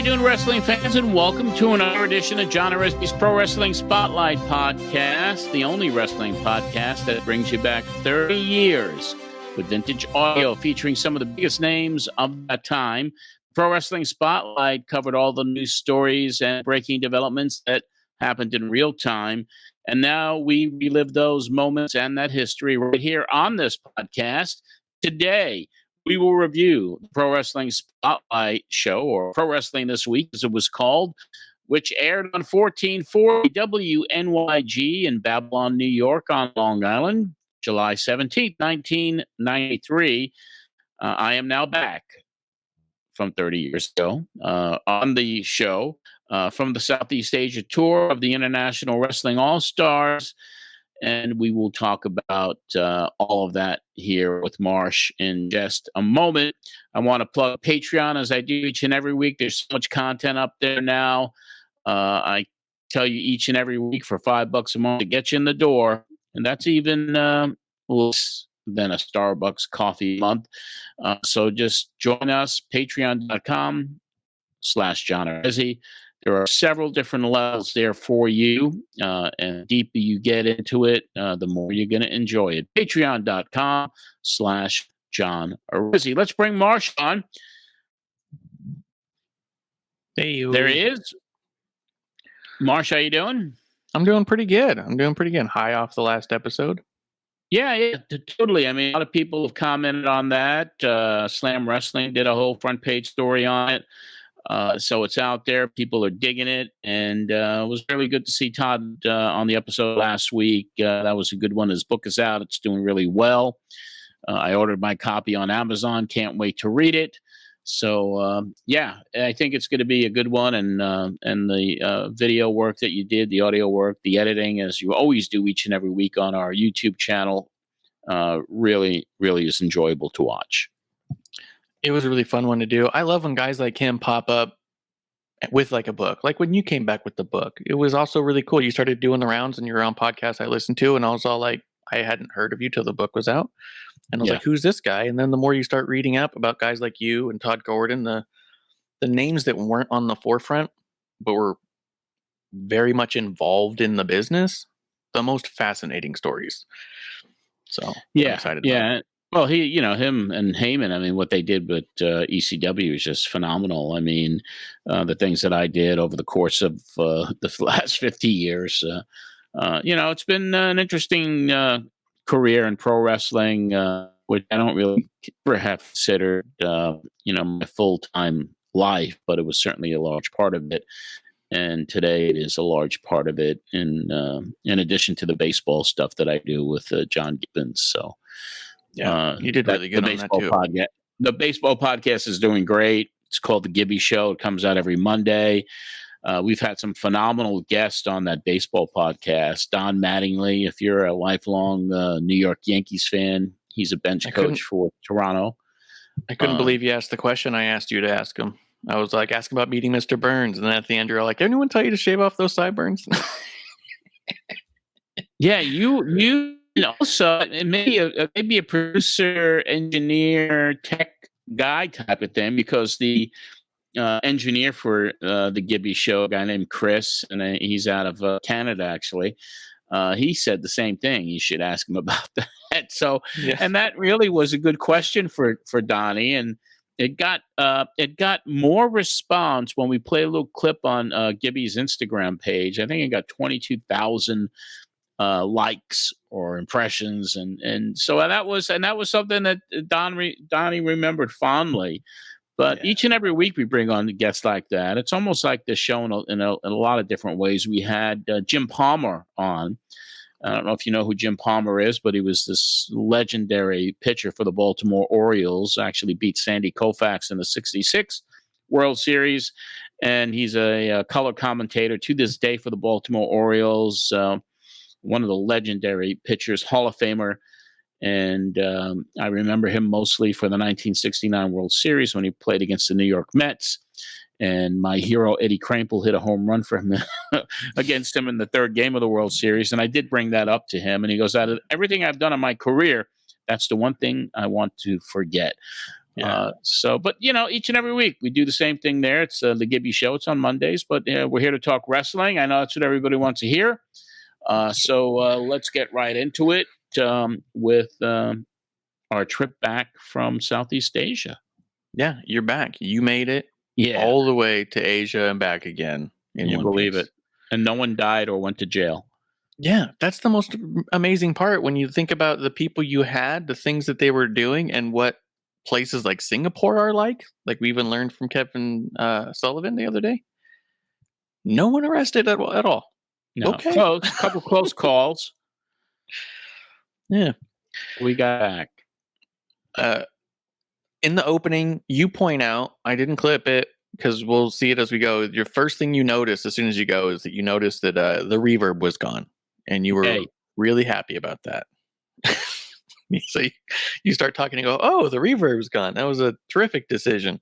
you doing, wrestling fans? And welcome to another edition of John Arezzi's Pro Wrestling Spotlight Podcast, the only wrestling podcast that brings you back 30 years with vintage audio featuring some of the biggest names of that time. Pro Wrestling Spotlight covered all the news stories and breaking developments that happened in real time. And now we relive those moments and that history right here on this podcast. Today, we will review the Pro Wrestling Spotlight show, or Pro Wrestling This Week, as it was called, which aired on 1440 WNYG in Babylon, New York on Long Island, July 17th, 1993. I am now back from 30 years ago on the show from the Southeast Asia tour of the International Wrestling All-Stars. And we will talk about all of that here with Marsh in just a moment. I want to plug Patreon as I do each and every week. There's so much content up there now. I tell you each and every week for $5 a month to get you in the door. And that's even less than a Starbucks coffee a month. So just join us, patreon.com/John Arezzi. There are several different levels there for you, and the deeper you get into it, the more you're going to enjoy it. Patreon.com/John Arezzi. Let's bring Marsh on. Hey, there he is. Marsh, how you doing? I'm doing pretty good. High off the last episode. Yeah, totally. I mean, a lot of people have commented on that. Slam Wrestling did a whole front page story on it. So it's out there. People are digging it. And it was really good to see Todd on the episode last week. That was a good one. His book is out. It's doing really well. I ordered my copy on Amazon. Can't wait to read it. So, yeah, I think it's going to be a good one. And the video work that you did, the audio work, the editing, as you always do each and every week on our YouTube channel, really, really is enjoyable to watch. It was a really fun one to do. I love when guys like him pop up with like a book. Like when you came back with the book, it was also really cool. You started doing the rounds and you were on podcasts I listened to, and I was all like, I hadn't heard of you till the book was out. And I was like, who's this guy? And then the more you start reading up about guys like you and Todd Gordon, the names that weren't on the forefront, but were very much involved in the business, the most fascinating stories. So I'm excited about it. Well, him and Heyman, I mean, what they did with ECW is just phenomenal. I mean, the things that I did over the course of the last 50 years, it's been an interesting career in pro wrestling, which I don't really ever have considered, my full-time life, but it was certainly a large part of it. And today it is a large part of it, in addition to the baseball stuff that I do with John Gibbons. So, yeah, you did really good on that too. The baseball podcast is doing great. It's called The Gibby Show. It comes out every Monday. We've had some phenomenal guests on that baseball podcast. Don Mattingly, if you're a lifelong New York Yankees fan, he's a bench coach for Toronto. I couldn't believe you asked the question I asked you to ask him. I was like, ask about meeting Mr. Burns. And then at the end, you're like, did anyone tell you to shave off those sideburns? Yeah, you also maybe a producer, engineer, tech guy type of thing, because the engineer for the Gibby Show, a guy named Chris, and he's out of Canada actually. He said the same thing. You should ask him about that. So, and that really was a good question for Donnie, and it got more response when we played a little clip on Gibby's Instagram page. I think it got 22,000 likes or impressions, and so that was something that Donnie remembered fondly. But each and every week we bring on guests like that. It's almost like the show in a lot of different ways. We had Jim Palmer on. I don't know if you know who Jim Palmer is, but he was this legendary pitcher for the Baltimore Orioles. Actually beat Sandy Koufax in the '66 World Series, and he's a color commentator to this day for the Baltimore Orioles. One of the legendary pitchers, Hall of Famer. And I remember him mostly for the 1969 World Series when he played against the New York Mets. And my hero, Eddie Krampel, hit a home run for him against him in the third game of the World Series. And I did bring that up to him. And he goes, out of everything I've done in my career, that's the one thing I want to forget. Yeah. But each and every week we do the same thing there. It's the Gibby Show. It's on Mondays, but we're here to talk wrestling. I know that's what everybody wants to hear. So let's get right into it with our trip back from Southeast Asia. Yeah, you're back. You made it all the way to Asia and back again. Can you believe it? And no one died or went to jail. Yeah, that's the most amazing part when you think about the people you had, the things that they were doing, and what places like Singapore are like. Like we even learned from Kevin Sullivan the other day. No one arrested at all. No, okay. Couple close calls. Yeah. We got back. In the opening, you point out, I didn't clip it because we'll see it as we go. Your first thing you notice as soon as you go is that you notice that the reverb was gone. And you were really happy about that. So you start talking and go, oh, the reverb's gone. That was a terrific decision.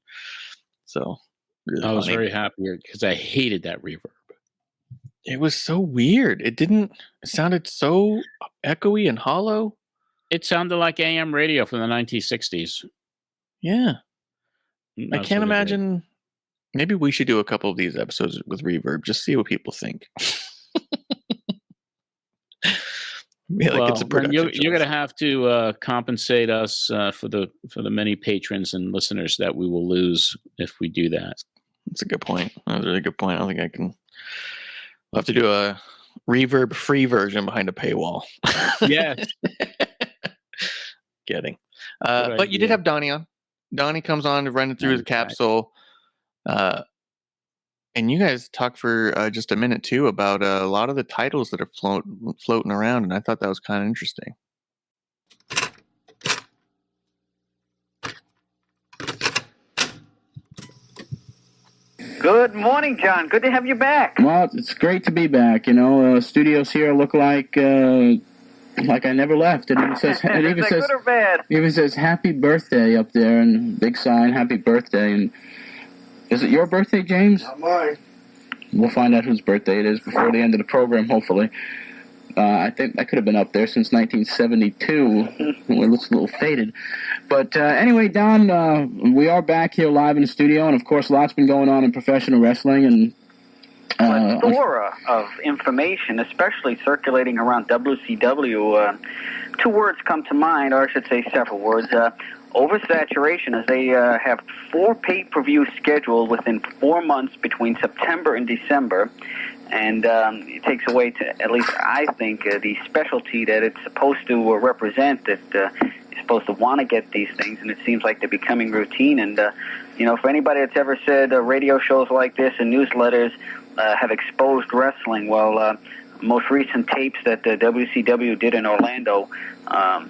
So really I was very happy because I hated that reverb. It was so weird. It sounded so echoey and hollow. It sounded like AM radio from the 1960s. Yeah. I can't imagine. Maybe we should do a couple of these episodes with reverb, just see what people think. It's a production. You're going to have to compensate us for the many patrons and listeners that we will lose if we do that. That's a good point. That was a really good point. I don't think I can. We'll have to do a reverb-free version behind a paywall. Yes. Kidding. But you did have Donnie on. Donnie comes on to run through the capsule. And you guys talk for just a minute, too, about a lot of the titles that are floating around. And I thought that was kind of interesting. Good morning, John. Good to have you back. Well, it's great to be back. Studios here look like I never left. It even says, good or bad? Even says "Happy Birthday" up there, and big sign, "Happy Birthday." And is it your birthday, James? Not mine. We'll find out whose birthday it is before the end of the program, hopefully. I think I could have been up there since 1972. It looks a little faded. But anyway, Don, we are back here live in the studio, and of course, lots been going on in professional wrestling. And plethora of information, especially circulating around WCW. Two words come to mind, or I should say several words. Oversaturation, as they have 4 pay-per-view scheduled within 4 months between September and December. And it takes away, at least I think, the specialty that it's supposed to represent, that is supposed to want to get these things, and it seems like they're becoming routine. And, for anybody that's ever said radio shows like this and newsletters have exposed wrestling, well, most recent tapes that WCW did in Orlando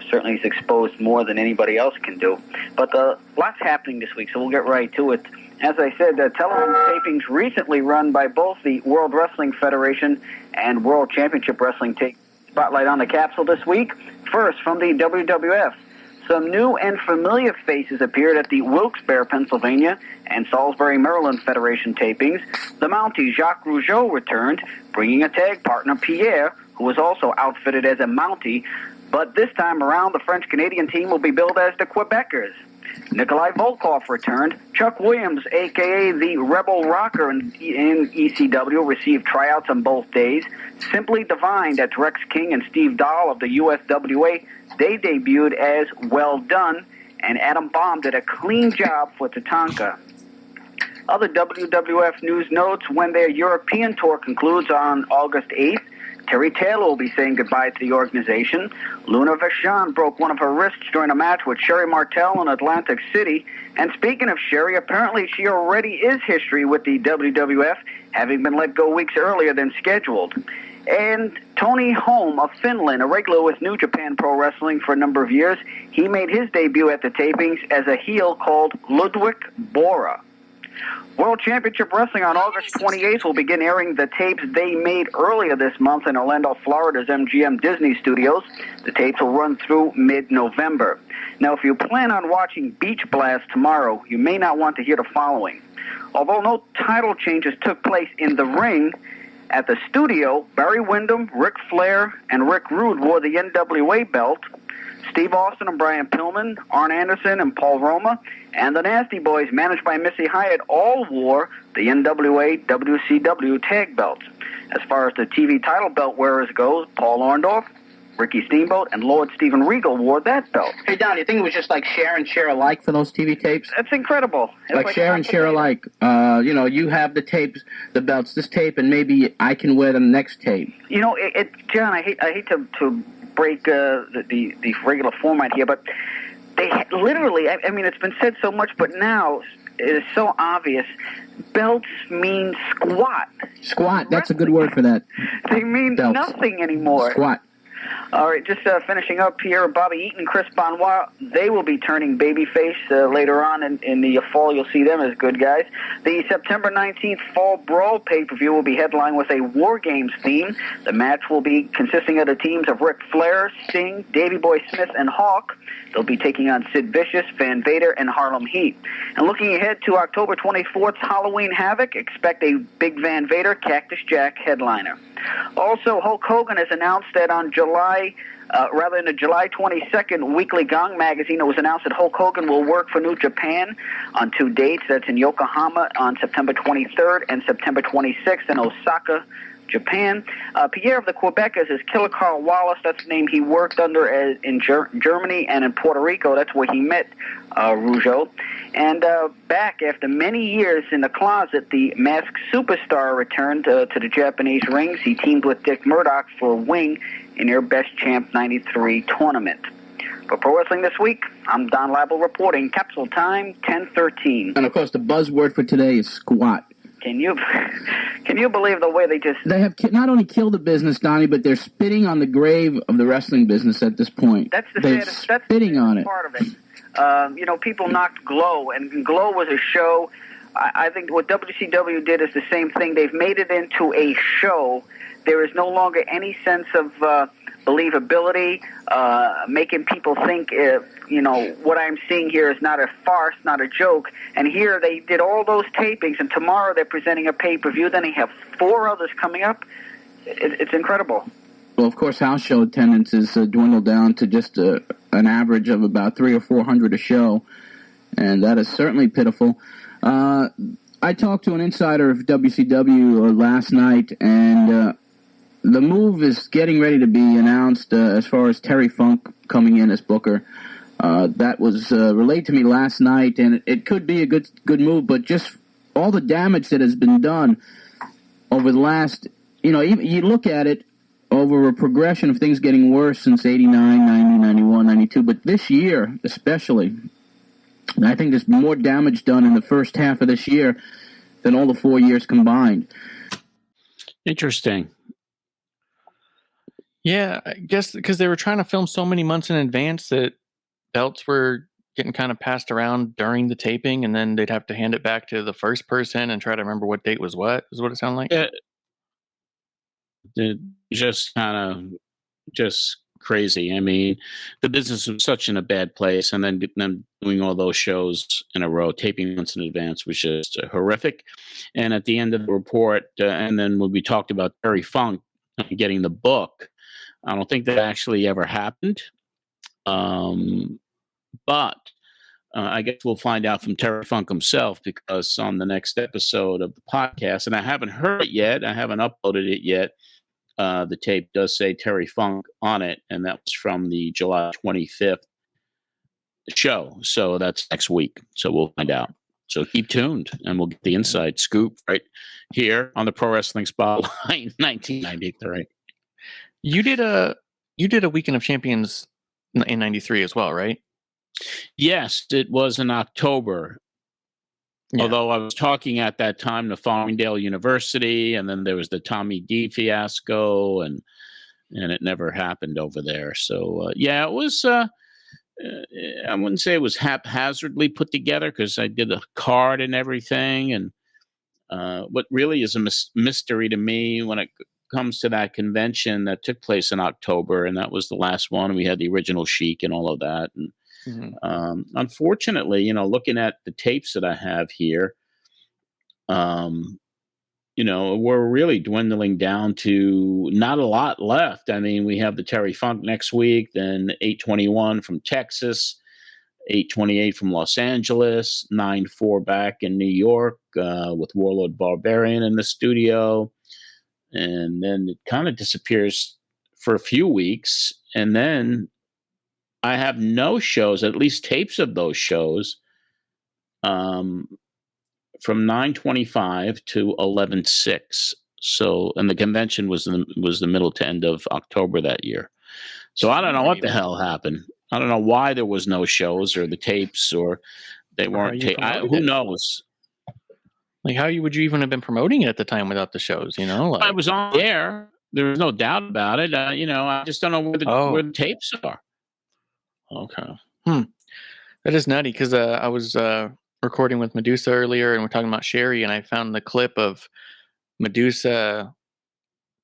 certainly has exposed more than anybody else can do. But lots happening this week, so we'll get right to it. As I said, television tapings recently run by both the World Wrestling Federation and World Championship Wrestling take spotlight on the capsule this week. First, from the WWF. Some new and familiar faces appeared at the Wilkes-Barre, Pennsylvania, and Salisbury, Maryland Federation tapings. The Mountie Jacques Rougeau returned, bringing a tag partner, Pierre, who was also outfitted as a Mountie. But this time around, the French-Canadian team will be billed as the Quebecers. Nikolai Volkov returned. Chuck Williams, a.k.a. the Rebel Rocker in ECW, received tryouts on both days. Simply Divine, that's Rex King and Steve Dahl of the USWA, they debuted as Well Done, and Adam Bomb did a clean job for Tatanka. Other WWF news notes: when their European tour concludes on August 8th, Terry Taylor will be saying goodbye to the organization. Luna Vachon broke one of her wrists during a match with Sherry Martel in Atlantic City. And speaking of Sherry, apparently she already is history with the WWF, having been let go weeks earlier than scheduled. And Tony Holm of Finland, a regular with New Japan Pro Wrestling for a number of years, he made his debut at the tapings as a heel called Ludwig Bora. World Championship Wrestling on August 28th will begin airing the tapes they made earlier this month in Orlando, Florida's MGM Disney Studios. The tapes will run through mid-November. Now, if you plan on watching Beach Blast tomorrow, you may not want to hear the following. Although no title changes took place in the ring, at the studio, Barry Windham, Ric Flair, and Rick Rude wore the NWA belt. Steve Austin and Brian Pillman, Arn Anderson and Paul Roma, and the Nasty Boys, managed by Missy Hyatt, all wore the NWA WCW tag belts. As far as the TV title belt wearers goes, Paul Orndorff, Ricky Steamboat, and Lord Steven Regal wore that belt. Hey, Don, you think it was just like share and share alike for those TV tapes? That's incredible. It's like share and share alike. You have the tapes, the belts, this tape, and maybe I can wear the next tape. John, I hate to break the regular format here, but they literally, I mean, it's been said so much, but now it is so obvious. Belts mean squat. Squat, that's a good word for that. They mean belts. Nothing anymore. Squat. All right, just finishing up here, Bobby Eaton and Chris Benoit, they will be turning babyface later on in the fall. You'll see them as good guys. The September 19th Fall Brawl pay-per-view will be headlined with a War Games theme. The match will be consisting of the teams of Ric Flair, Sting, Davey Boy Smith, and Hawk. They'll be taking on Sid Vicious, Van Vader, and Harlem Heat. And looking ahead to October 24th, Halloween Havoc, expect a Big Van Vader, Cactus Jack headliner. Also, Hulk Hogan has announced that on in the July 22nd Weekly Gong magazine, it was announced that Hulk Hogan will work for New Japan on 2 dates. That's in Yokohama on September 23rd and September 26th in Osaka, Japan. Pierre of the Quebecers is Killer Carl Wallace. That's the name he worked under in Germany and in Puerto Rico. That's where he met Rougeau. And back after many years in the closet, the Masked Superstar returned to the Japanese rings. He teamed with Dick Murdoch for Wing in their Best Champ 93 tournament. For Pro Wrestling This Week, I'm Don Laible reporting. Capsule time, 10:13. And, of course, the buzzword for today is squat. Can you believe the way they have not only killed the business, Donnie, but they're spitting on the grave of the wrestling business at this point. That's the they're saddest, spitting on it. Part of it. People knocked Glow, and Glow was a show. I think what WCW did is the same thing. They've made it into a show. There is no longer any sense of believability, making people think, what I'm seeing here is not a farce, not a joke. And here they did all those tapings, and tomorrow they're presenting a pay-per-view. Then they have 4 others coming up. It's incredible. Well, of course, house show attendance has dwindled down to just an average of about 300 or 400 a show, and that is certainly pitiful. I talked to an insider of WCW last night, and the move is getting ready to be announced as far as Terry Funk coming in as Booker. That was relayed to me last night, and it could be a good move, but just all the damage that has been done over the last, you look at it over a progression of things getting worse since 89, 90, 91, 92, but this year especially, I think there's more damage done in the first half of this year than all the 4 years combined. Interesting. Yeah, I guess because they were trying to film so many months in advance that belts were getting kind of passed around during the taping, and then they'd have to hand it back to the first person and try to remember what date was what. Is what it sounded like? Yeah. Just kind of crazy. I mean, the business was such in a bad place, and then doing all those shows in a row, taping months in advance, was just horrific. And at the end of the report, and then when we talked about Terry Funk getting the book, I don't think that actually ever happened. But I guess we'll find out from Terry Funk himself, because on the next episode of the podcast, and I haven't heard it yet, I haven't uploaded it yet, the tape does say Terry Funk on it, and that was from the July 25th show. So that's next week. So we'll find out. So keep tuned, and we'll get the inside scoop right here on the Pro Wrestling Spotlight 1993. You did a Weekend of Champions in 93 as well, right? Yes, it was in October. Yeah. Although I was talking at that time to Farmingdale University, and then there was the Tommy D fiasco, and it never happened over there. So it was. I wouldn't say it was haphazardly put together, because I did a card and everything. And what really is a mystery to me when it comes to that convention that took place in October, and that was the last one. We had the original Sheik and all of that, and unfortunately, looking at the tapes that I have here, we're really dwindling down to not a lot left. I mean, we have the Terry Funk next week, then 821 from Texas, 828 from Los Angeles, 9-4 back in New York with Warlord Barbarian in the studio. And then it kind of disappears for a few weeks. And then I have no shows, at least tapes of those shows, from 9/25 to 11/6. So, and the convention was the middle to end of October that year. So I don't know what the hell happened. I don't know why there was no shows or the tapes or they weren't. Who knows? Like, how would you even have been promoting it at the time without the shows? Like, I was on the air. There was no doubt about it. I just don't know where the tapes are. Okay. That is nutty because I was recording with Medusa earlier and we're talking about Sherry, and I found the clip of Medusa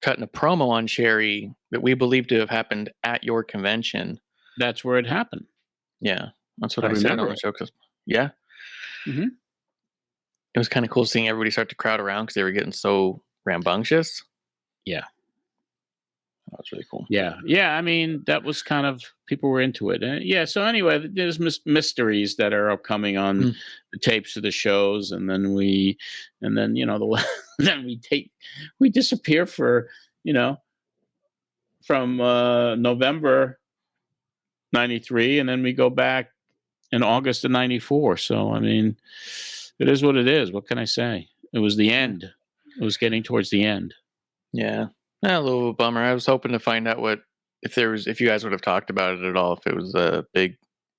cutting a promo on Sherry that we believe to have happened at your convention. That's where it happened. Yeah, that's what I said on the show. Yeah. Mm-hmm. It was kind of cool seeing everybody start to crowd around because they were getting so rambunctious. Yeah. That was really cool. Yeah. Yeah. I mean, that was kind of, people were into it. Yeah. So anyway, there's mysteries that are upcoming on the tapes of the shows. And then then we disappear for, from November 93. And then we go back in August of 94. So, I mean, it is what it is. What can I say? It was the end. It was getting towards the end. Yeah. A little bummer. I was hoping to find out if you guys would have talked about it at all, if it was a big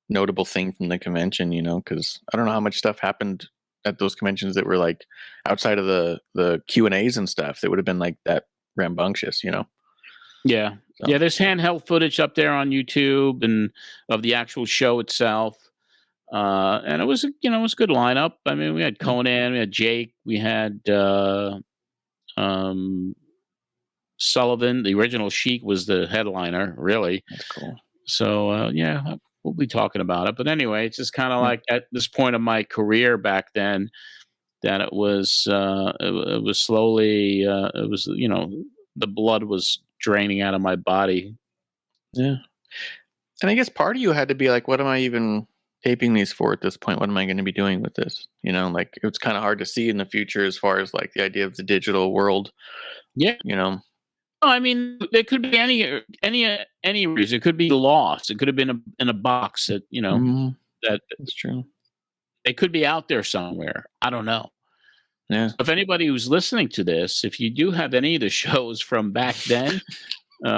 notable thing from the convention, because I don't know how much stuff happened at those conventions that were like outside of the Q&As and stuff that would have been like that rambunctious, Yeah. So. Yeah. There's handheld footage up there on YouTube and of the actual show itself. And it was, it was a good lineup. I mean, we had Conan, we had Jake, we had, Sullivan. The original Sheik was the headliner, really. That's cool. So, we'll be talking about it. But anyway, it's just kind of like at this point of my career back then that it was slowly, the blood was draining out of my body. Yeah. And I guess part of you had to be like, what am I even taping these for at this point? What am I going to be doing with this? Like it was kind of hard to see in the future as far as like the idea of the digital world. Yeah. I mean, there could be any reason. It could be lost. It could have been in a box that, that's true. It could be out there somewhere. I don't know. Yeah. If anybody who's listening to this, if you do have any of the shows from back then,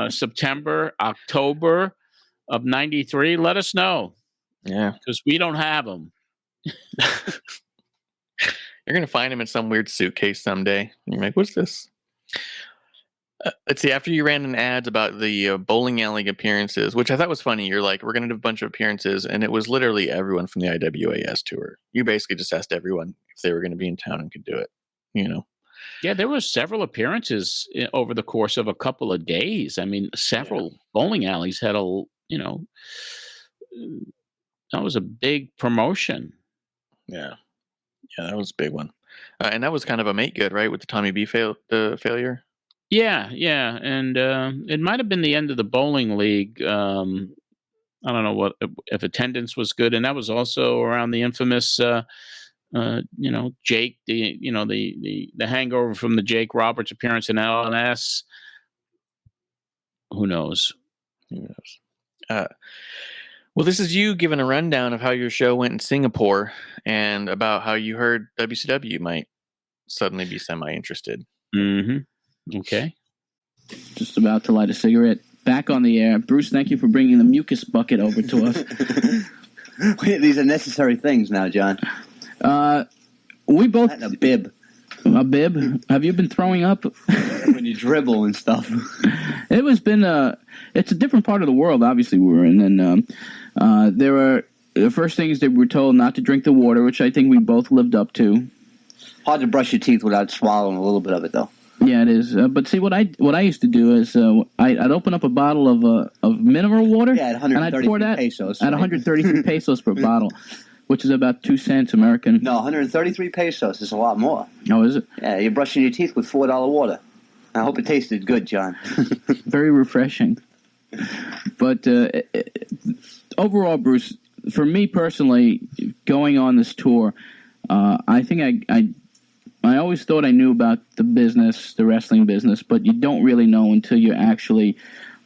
September, October of 93, let us know. Yeah. Because we don't have them. You're going to find them in some weird suitcase someday. You're like, what's this? Let's see. After you ran an ads about the bowling alley appearances, which I thought was funny, you're like, we're going to do a bunch of appearances, and it was literally everyone from the IWAS tour. You basically just asked everyone if they were going to be in town and could do it. Yeah, there were several appearances over the course of a couple of days. I mean, several bowling alleys had that was a big promotion. Yeah, that was a big one, and that was kind of a make good, right, with the Tommy B failure. Yeah, and it might have been the end of the bowling league. I don't know if attendance was good, and that was also around the infamous, Jake, the hangover from the Jake Roberts appearance in LNS. Who knows? Well, this is you giving a rundown of how your show went in Singapore and about how you heard WCW might suddenly be semi-interested. Mm-hmm. Okay. Just about to light a cigarette. Back on the air. Bruce, thank you for bringing the mucus bucket over to us. These are necessary things now, John. We both... And a bib. A bib? Have you been throwing up? When you dribble and stuff. It's a different part of the world, obviously, we were in. And there were... The first thing is that we were told not to drink the water, which I think we both lived up to. Hard to brush your teeth without swallowing a little bit of it, though. Yeah, it is. But see, what I used to do is I'd open up a bottle of mineral water, at 133 and I'd pour that pesos, at 133 pesos per bottle. which is about 2 cents American. No, 133 pesos is a lot more. Oh, is it? Yeah, you're brushing your teeth with $4 water. I hope it tasted good, John. Very refreshing. But overall, Bruce, for me personally, going on this tour, I think I always thought I knew about the business, the wrestling business, but you don't really know until you're actually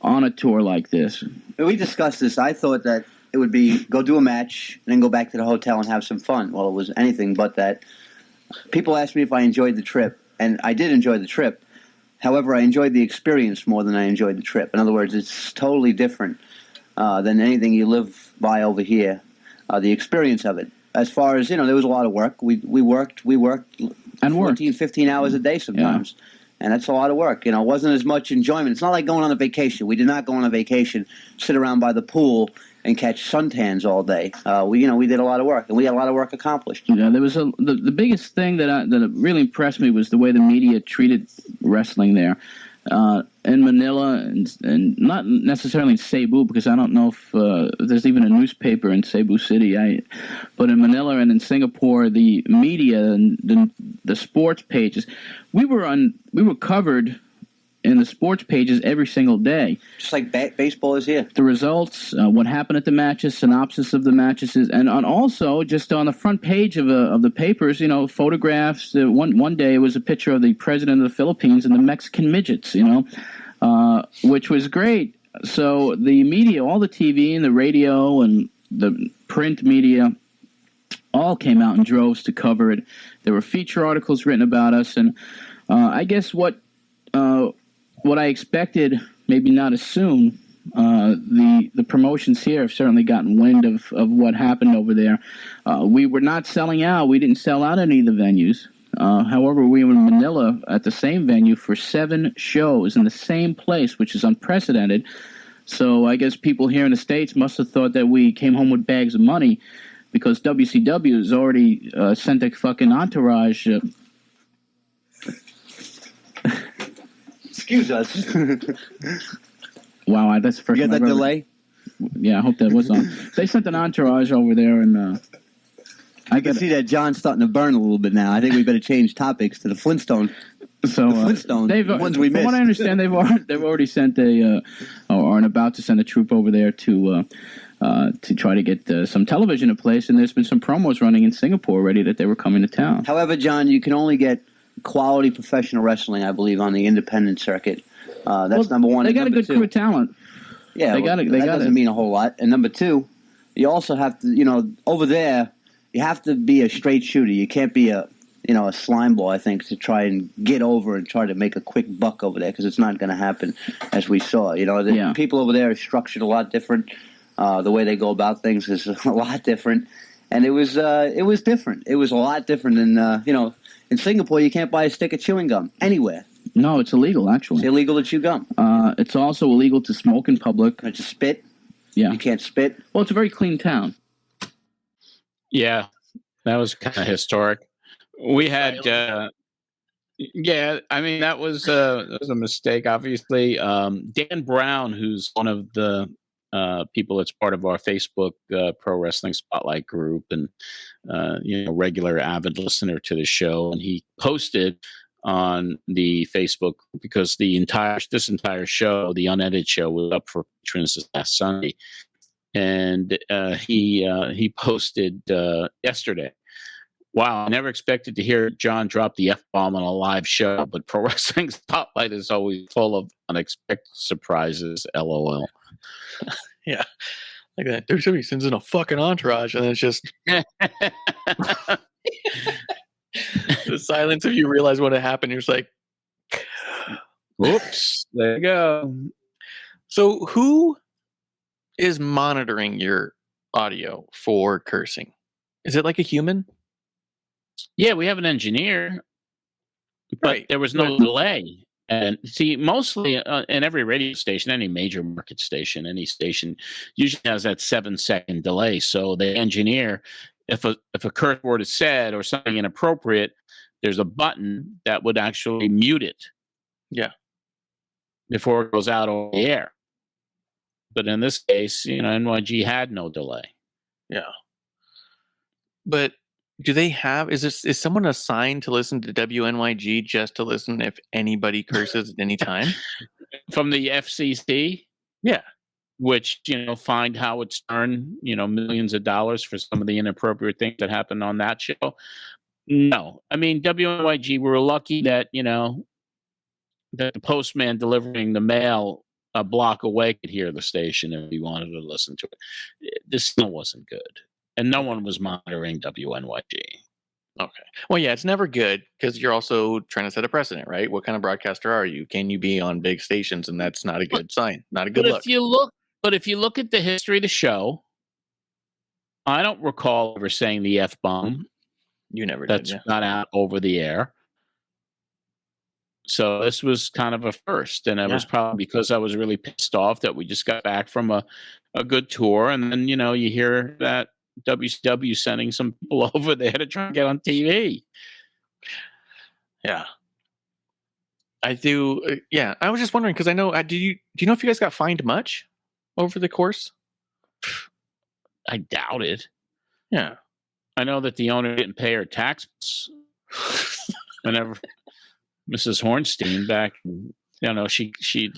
on a tour like this. We discussed this. I thought that it would be go do a match and then go back to the hotel and have some fun. Well, it was anything but that. People asked me if I enjoyed the trip, and I did enjoy the trip. However, I enjoyed the experience more than I enjoyed the trip. In other words, it's totally different than anything you live by over here, the experience of it. As far as, there was a lot of work. We worked And 14, 15 hours a day sometimes. Yeah. And that's a lot of work. It wasn't as much enjoyment. It's not like going on a vacation. We did not go on a vacation, sit around by the pool, and catch suntans all day. We did a lot of work, and we had a lot of work accomplished. Yeah, there was the biggest thing that really impressed me was the way the media treated wrestling there. In Manila and not necessarily in Cebu, because I don't know if there's even a newspaper in Cebu City. But in Manila and in Singapore, the media and the sports pages, we were covered in the sports pages every single day. Just like baseball is here. The results, what happened at the matches, synopsis of the matches, and also just on the front page of the papers, photographs. One day it was a picture of the president of the Philippines and the Mexican midgets, which was great. So the media, all the TV and the radio and the print media, all came out in droves to cover it. There were feature articles written about us, and I guess what I expected, maybe not as soon. The promotions here have certainly gotten wind of what happened over there. We were not selling out. We didn't sell out any of the venues. However, we were in Manila at the same venue for 7 shows in the same place, which is unprecedented. So I guess people here in the States must have thought that we came home with bags of money, because WCW has already sent a fucking entourage. Excuse us. Wow, that's the first You time got that delay? Yeah, I hope that was on. They sent an entourage over there, and I can see that John's starting to burn a little bit now. I think we better change topics to the Flintstone. So the Flintstones, the ones we missed. From what I understand, they've already sent or are about to send a troop over there to try to get some television in place, and there's been some promos running in Singapore already that they were coming to town. However, John, you can only get quality professional wrestling, I believe, on the independent circuit. That's number one. They got a good crew of talent. Yeah, that doesn't mean a whole lot. And number two, you also have to, over there, you have to be a straight shooter. You can't be a slime ball, I think, to try and get over and try to make a quick buck over there, because it's not going to happen, as we saw. The people over there are structured a lot different. The way they go about things is a lot different. And it was different. It was a lot different than, in Singapore, you can't buy a stick of chewing gum anywhere. No, it's illegal, actually. It's illegal to chew gum. It's also illegal to smoke in public. To spit. Yeah. You can't spit. Well, it's a very clean town. Yeah, that was kind of historic. We had, that was a mistake, obviously. Dan Brown, who's one of the people that's part of our Facebook Pro Wrestling Spotlight group, and regular avid listener to the show, and he posted on the Facebook, because this entire show, the unedited show, was up for patrons this last Sunday, and he posted yesterday. Wow, I never expected to hear John drop the F-bomb on a live show, but Pro Wrestling Spotlight is always full of unexpected surprises, LOL. Yeah. Like that. WWE sends in a fucking entourage, and it's just the silence of you realize what had happened. You're just like, whoops, there you go. So who is monitoring your audio for cursing? Is it like a human? Yeah, we have an engineer, but there was no delay. And see, mostly in every radio station, any major market station, any station usually has that 7-second delay. So the engineer, if a curse word is said or something inappropriate, there's a button that would actually mute it. Yeah. Before it goes out over the air. But in this case, NYG had no delay. Yeah. But do they have? Is someone assigned to listen to WNYG just to listen if anybody curses at any time? From the FCC? Yeah. Which, fined Howard Stern, millions of dollars for some of the inappropriate things that happened on that show. No. I mean, WNYG, we're lucky that, that the postman delivering the mail a block away could hear the station if he wanted to listen to it. This still wasn't good. And no one was monitoring WNYG. Okay. Well, yeah, it's never good because you're also trying to set a precedent, right? What kind of broadcaster are you? Can you be on big stations? And that's not a good sign, not a good look. If you look at the history of the show, I don't recall ever saying the F-bomb. You never did. That's not out over the air. So this was kind of a first, and it was probably because I was really pissed off that we just got back from a good tour, and then you hear that WCW sending some people over there to try and get on TV. Yeah, I do. Yeah, I was just wondering because I know. Do you know if you guys got fined much over the course? I doubt it. Yeah, I know that the owner didn't pay her taxes whenever. Mrs. Hornstein back, she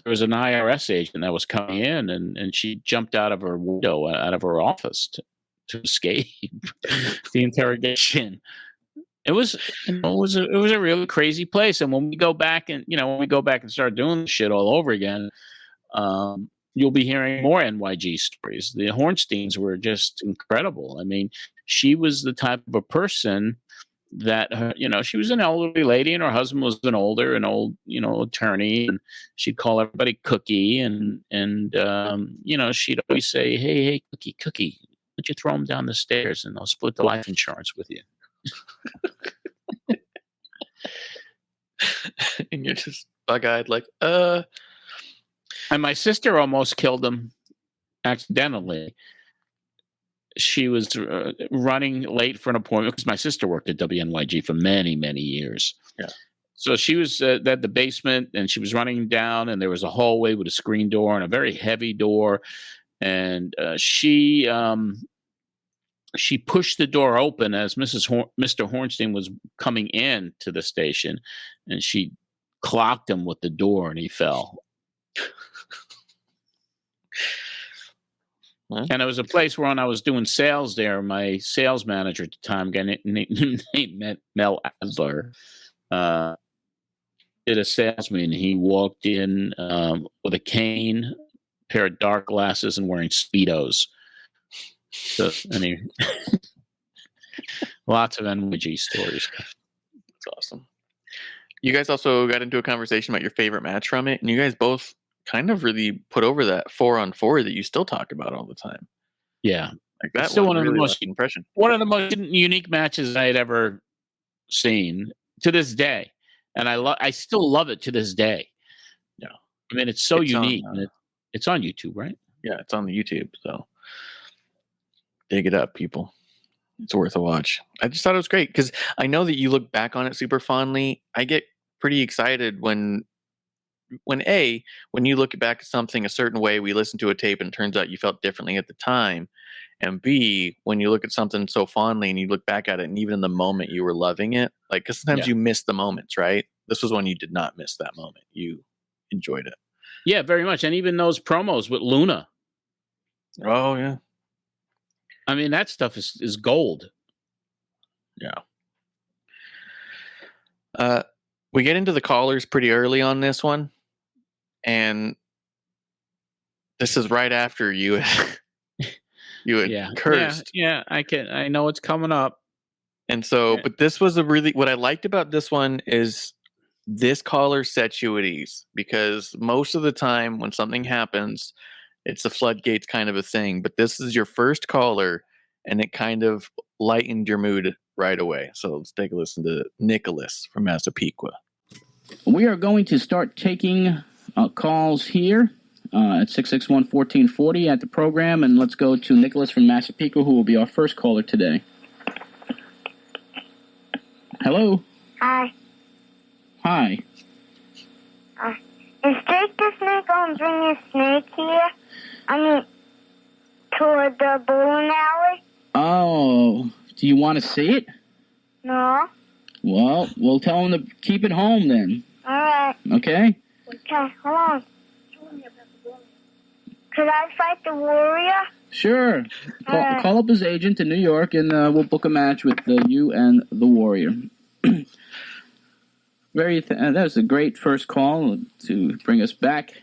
there was an IRS agent that was coming in, and she jumped out of her window, out of her office to escape the interrogation. It was a really crazy place. And when we go back and start doing this shit all over again, you'll be hearing more NYG stories. The Hornsteins were just incredible. I mean, she was the type of a person that she was an elderly lady and her husband was an old attorney, and she'd call everybody Cookie, and she'd always say, hey Cookie, why don't you throw him down the stairs and I'll split the life insurance with you. And you're just bug-eyed like And my sister almost killed him accidentally. She was running late for an appointment because my sister worked at WNYG for many, many years. Yeah. So she was at the basement, and she was running down, and there was a hallway with a screen door and a very heavy door. And she pushed the door open as Mr. Hornstein was coming in to the station, and she clocked him with the door, and he fell. And it was a place where when I was doing sales there, my sales manager at the time, guy named Mel Adler, did a sales meeting. He walked in with a cane, a pair of dark glasses, and wearing Speedos. So, lots of NYG stories. That's awesome. You guys also got into a conversation about your favorite match from it, and you guys both kind of really put over that 4-on-4 that you still talk about all the time. Yeah, like that. Still one of really the most impression. One of the most unique matches I had ever seen to this day, and I still love it to this day. Yeah, I mean it's unique. And it's on YouTube, right? Yeah, it's on the YouTube. So dig it up, people. It's worth a watch. I just thought it was great because I know that you look back on it super fondly. I get pretty excited when you look back at something a certain way, we listen to a tape and it turns out you felt differently at the time. And B, when you look at something so fondly and you look back at it and even in the moment you were loving it, like, because sometimes you miss the moments, right? This was one you did not miss that moment. You enjoyed it. Yeah, very much. And even those promos with Luna. Oh, yeah. I mean, that stuff is gold. Yeah. We get into the callers pretty early on this one. And this is right after you had cursed. Yeah, I know it's coming up. And so, but this was what I liked about this one is this caller set you at ease, because most of the time when something happens, it's the floodgates kind of a thing. But this is your first caller, and it kind of lightened your mood right away. So let's take a listen to Nicholas from Massapequa. We are going to start taking calls here at 661-1440 at the program, and let's go to Nicholas from Massapequa, who will be our first caller today. Hello. Hi. Hi. Is Jake the Snake going to bring a snake here? I mean, toward the bowling alley? Oh, Do you want to see it? No. Well, we'll tell him to keep it home then. All right. Okay? Okay, hold on. Could I fight the warrior? Sure. Alright. Call up his agent in New York, and we'll book a match with you and the Warrior. That was a great first call to bring us back.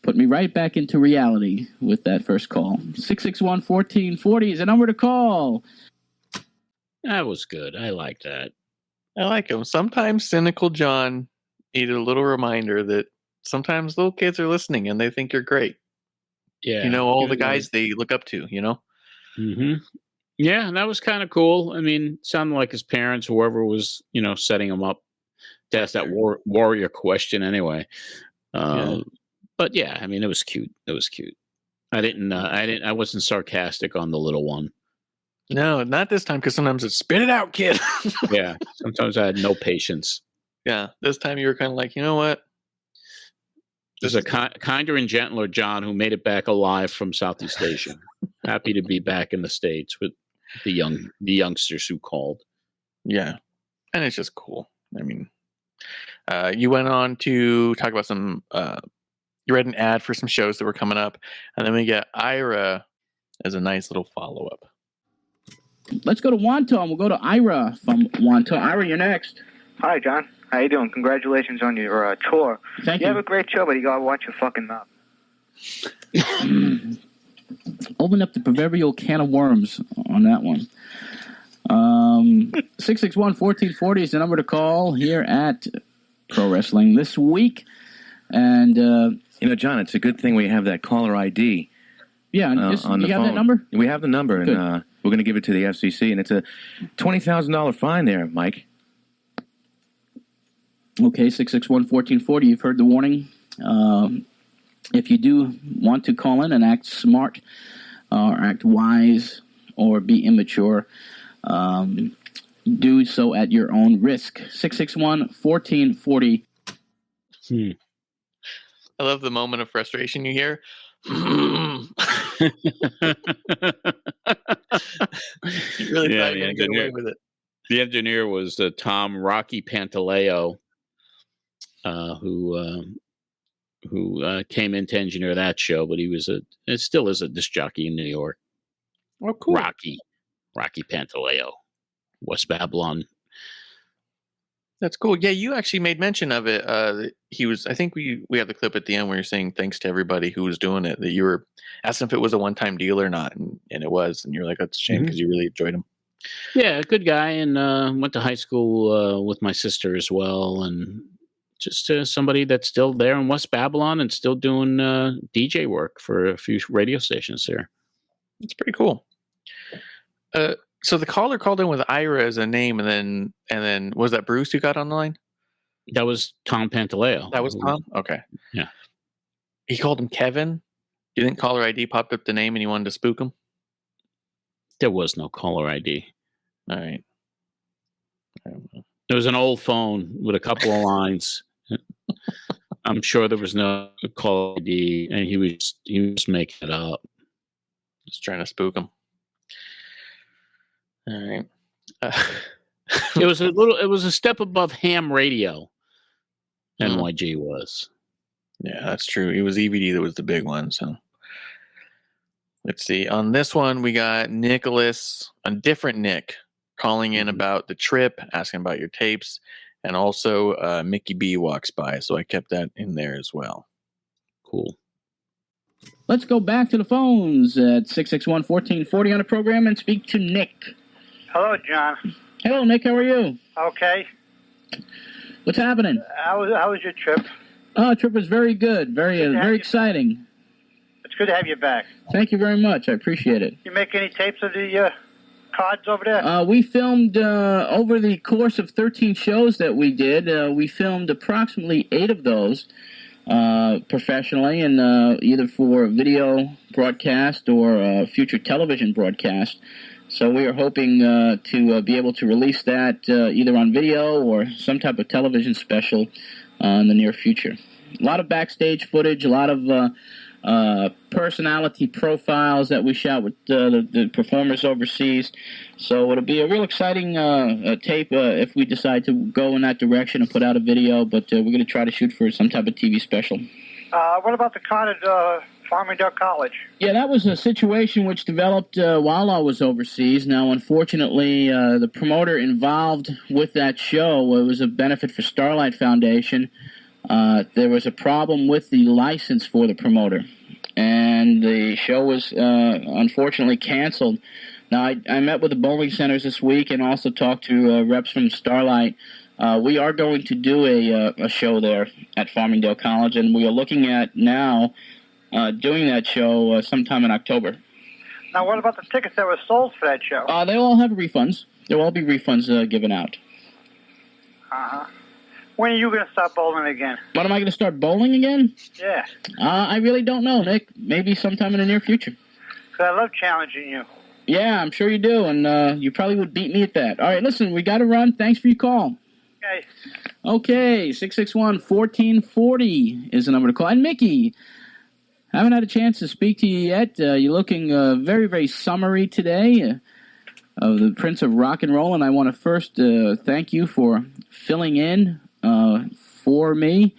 Put me right back into reality with that first call. 661-1440 is the number to call. That was good. I like that. I like him. Sometimes cynical John needed a little reminder that sometimes little kids are listening and they think you're great. Yeah. You know, all the guys they look up to, you know? Mm-hmm. Yeah, and that was kind of cool. I mean, sounded like his parents, whoever was, setting him up to ask that warrior question anyway. But yeah, I mean, it was cute. It was cute. I wasn't sarcastic on the little one. No, not this time, because sometimes it's spit it out, kid. Yeah, sometimes I had no patience. Yeah, this time you were kind of like, you know what? There's a kinder and gentler John who made it back alive from Southeast Asia. Happy to be back in the States with the youngsters who called. Yeah, and it's just cool. I mean, you went on to talk about some. You read an ad for some shows that were coming up, and then we get Ira as a nice little follow up. Let's go to Wonton. We'll go to Ira from Wonton. Ira, you're next. Hi, John. How you doing? Congratulations on your tour. Thank you. You have a great show, but you gotta watch your fucking mouth. Open up the proverbial can of worms on that one. 661-1440 is the number to call here at Pro Wrestling This Week. And, John, it's a good thing we have that caller ID. Yeah, on you the phone. have that number? We have the number, Good. and we're going to give it to the FCC, and it's a $20,000 fine there, Mike. Okay, 661-1440. You've heard the warning. If you do want to call in and act smart or act wise or be immature, do so at your own risk. 661-1440. I love the moment of frustration you hear. You really thought you were going to get away with it. The engineer was Tom Rocky Pantaleo, who came in to engineer that show, but he was it still is a disc jockey in New York. Oh, cool. Rocky Pantaleo, West Babylon. That's cool. Yeah, you actually made mention of it. He was. I think we have the clip at the end where you're saying thanks to everybody who was doing it. That you were asking if it was a one-time deal or not, and it was. And you're like, that's a shame because you really enjoyed him. Yeah, good guy, and went to high school with my sister as well, and just somebody that's still there in West Babylon and still doing DJ work for a few radio stations there. It's pretty cool. So the caller called in with Ira as a name, and then was that Bruce who got on the line? That was Tom Pantaleo. That was Tom? Okay. Yeah. He called him Kevin. Do you think caller ID popped up the name and he wanted to spook him? There was no caller ID. All right. There was an old phone with a couple of lines. I'm sure there was no caller ID, and he was making it up. Just trying to spook him. All right. It was a step above ham radio. NYG was. Yeah, that's true. It was EVD that was the big one. So let's see. On this one, we got Nicholas, a different Nick, calling in about the trip, asking about your tapes, and also Mickey B walks by. So I kept that in there as well. Cool. Let's go back to the phones at 661-1440 on the program and speak to Nick. Hello, John. Hello, Nick. How are you? Okay. What's happening? How was your trip? Oh, the trip was very good. Very exciting. It's good to have you back. Thank you very much. I appreciate it. You make any tapes of the cards over there? We filmed over the course of 13 shows that we did. We filmed approximately 8 of those professionally, and either for video broadcast or future television broadcast. So we are hoping to be able to release that either on video or some type of television special in the near future. A lot of backstage footage, a lot of personality profiles that we shot with the performers overseas. So it'll be a real exciting tape if we decide to go in that direction and put out a video, but we're going to try to shoot for some type of TV special. What about the con at Farmingdale College? Yeah, that was a situation which developed while I was overseas. Now, unfortunately, the promoter involved with that show, it was a benefit for Starlight Foundation. There was a problem with the license for the promoter, and the show was unfortunately canceled. Now, I met with the bowling centers this week and also talked to reps from Starlight. We are going to do a show there at Farmingdale College, and we are looking at now doing that show sometime in October. Now, what about the tickets that were sold for that show? They all have refunds. There will all be refunds given out. Uh-huh. When are you going to start bowling again? When am I going to start bowling again? Yeah. I really don't know, Nick. Maybe sometime in the near future. 'Cause I love challenging you. Yeah, I'm sure you do, and you probably would beat me at that. All right, listen, we got to run. Thanks for your call. Okay. Okay, 661-1440 is the number to call. And Mickey, haven't had a chance to speak to you yet. You're looking very, very summery today of the Prince of Rock and Roll, and I want to first thank you for filling in for me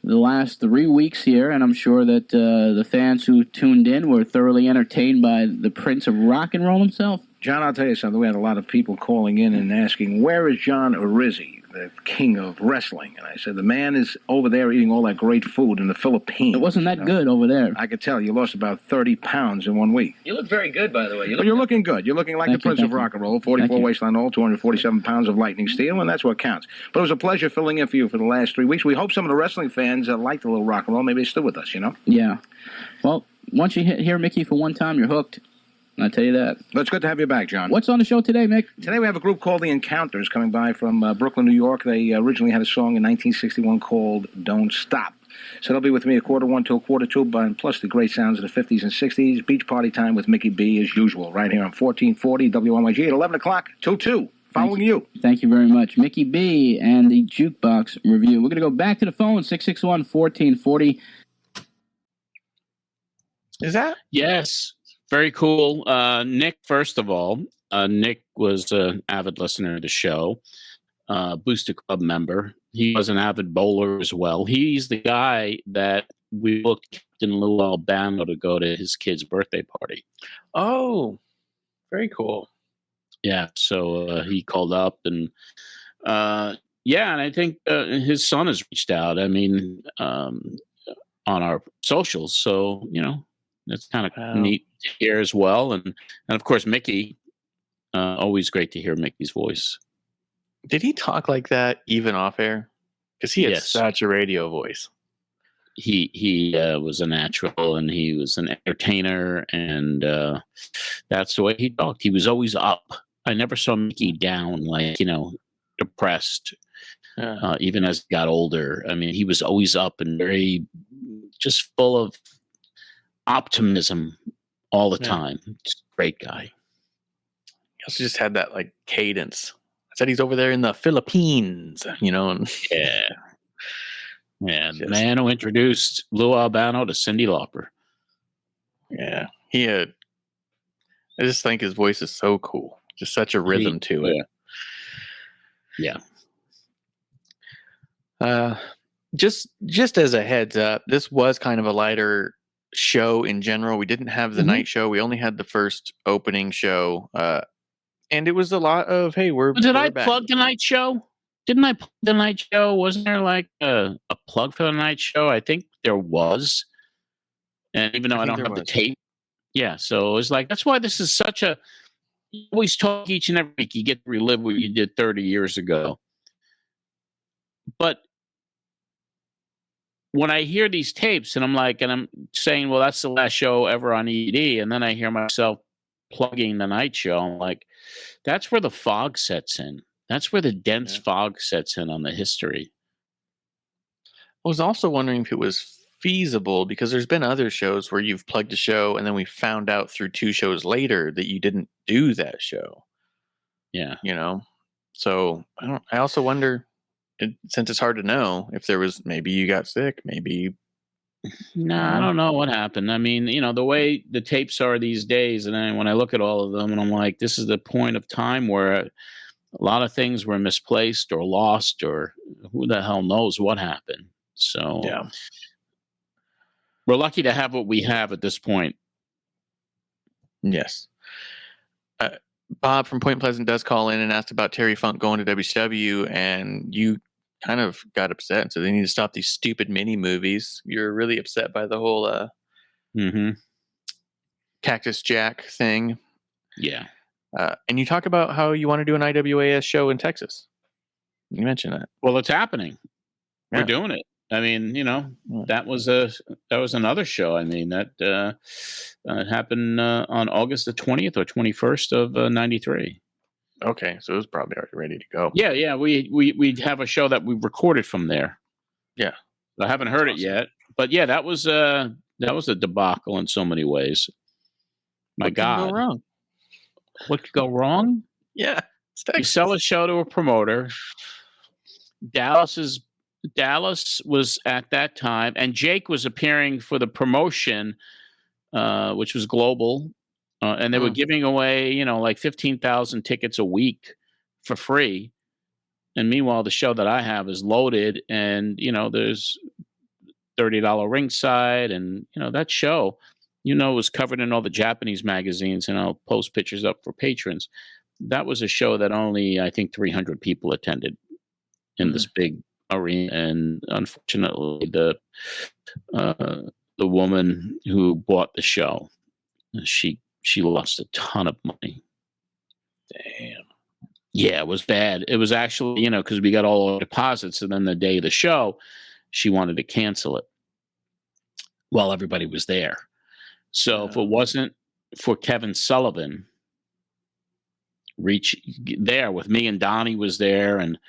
the last 3 weeks here, and I'm sure that the fans who tuned in were thoroughly entertained by the Prince of Rock and Roll himself. John, I'll tell you something. We had a lot of people calling in and asking, where is John Arezzi, the king of wrestling? And I said, the man is over there eating all that great food in the Philippines. It wasn't that good over there. I could tell. You lost about 30 pounds in 1 week. You look very good, by the way. But you're looking good. You're looking like the Prince of Rock and Roll. 44 waistline all, 247 pounds of lightning steel, and that's what counts. But it was a pleasure filling in for you for the last 3 weeks. We hope some of the wrestling fans liked a little rock and roll. Maybe they're still with us, you know? Yeah. Well, once you hear Mickey for one time, you're hooked. I'll tell you that. Well, it's good to have you back, John. What's on the show today, Mick? Today we have a group called The Encounters coming by from Brooklyn, New York. They originally had a song in 1961 called Don't Stop. So they'll be with me at 1:45 till 1:45, plus the great sounds of the 50s and 60s. Beach party time with Mickey B as usual, right here on 1440 WNYG at 11 o'clock till 2. Following you. Thank you very much. Mickey B and the Jukebox Review. We're going to go back to the phone, 661-1440. Is that? Yes. Very cool. Nick, first of all, Nick was an avid listener to the show, Booster Club member. He was an avid bowler as well. He's the guy that we booked in Little Alabama to go to his kid's birthday party. Oh, very cool. Yeah, so he called up and and I think his son has reached out. I mean, on our socials. So, you know, that's kind of neat to hear as well. And of course, Mickey, always great to hear Mickey's voice. Did he talk like that even off air? Because he had such a radio voice. He was a natural, and he was an entertainer, and that's the way he talked. He was always up. I never saw Mickey down, like, you know, depressed, even as he got older. I mean, he was always up and very just full of optimism all the time. Just a great guy. He also just had that like cadence. I said he's over there in the Philippines, you know. And yeah, the man who introduced Lou Albano to Cyndi Lauper. Yeah, he had. I just think his voice is so cool. Just such a rhythm to it. Yeah. Just as a heads up, this was kind of a lighter show in general. We didn't have the night show. We only had the first opening show. And it was a lot of, hey, Did I back. plug the night show? Didn't I plug the night show? Wasn't there like a plug for the night show? I think there was. And even though I don't have the tape. Yeah, so it was like, that's why this is such a, you always talk each and every week. You get to relive what you did 30 years ago. But when I hear these tapes and I'm like, and I'm saying, well, that's the last show ever on ED. And then I hear myself plugging the night show. I'm like, that's where the fog sets in. That's where the dense fog sets in on the history. I was also wondering if it was feasible, because there's been other shows where you've plugged a show and then we found out through 2 shows later that you didn't do that show. Yeah. You know? So I also wonder, since it's hard to know, if there was, maybe you got sick, maybe No, I don't know what happened. I mean, the way the tapes are these days, and then when I look at all of them, and I'm like, this is the point of time where a lot of things were misplaced or lost, or who the hell knows what happened. So Yeah. we're lucky to have what we have at this point. Yes. Bob from Point Pleasant does call in and asked about Terry Funk going to WCW, and you kind of got upset and said they need to stop these stupid mini movies. You're really upset by the whole Cactus Jack thing. Yeah. And you talk about how you want to do an IWAS show in Texas. You mentioned that. Well, it's happening. Yeah. We're doing it. I mean, that was another show. I mean, that happened on August the 20th or 21st of 93. Okay, so it was probably already ready to go. Yeah. We have a show that we recorded from there. Yeah. I haven't heard it yet, but yeah, that was a debacle in so many ways. What could go wrong? What could go wrong? Yeah. You sell a show to a promoter. Dallas was at that time, and Jake was appearing for the promotion, which was global, and they were giving away, like 15,000 tickets a week for free. And meanwhile, the show that I have is loaded, and there's $30 ringside, and that show, was covered in all the Japanese magazines, and I'll post pictures up for patrons. That was a show that only, I think, 300 people attended in this big arena, and unfortunately, the woman who bought the show, she lost a ton of money. Damn. Yeah, it was bad. It was actually, because we got all our deposits, and then the day of the show, she wanted to cancel it while everybody was there. So if it wasn't for Kevin Sullivan there with me, and Donnie was there, and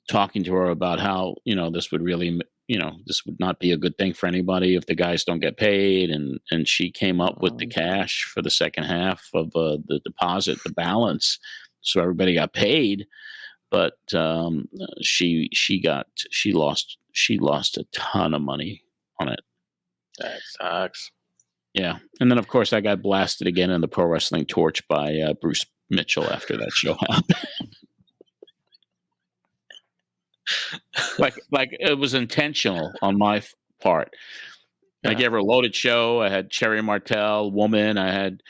talking to her about how, this would really, this would not be a good thing for anybody if the guys don't get paid. And she came up with the cash for the second half of the deposit, the balance. So everybody got paid, but she lost a ton of money on it. That sucks. Yeah. And then of course I got blasted again in the Pro Wrestling Torch by Bruce Mitchell after that show happened. like it was intentional on my part. Yeah. I gave her a loaded show. I had Cherry Martel, Woman. I had,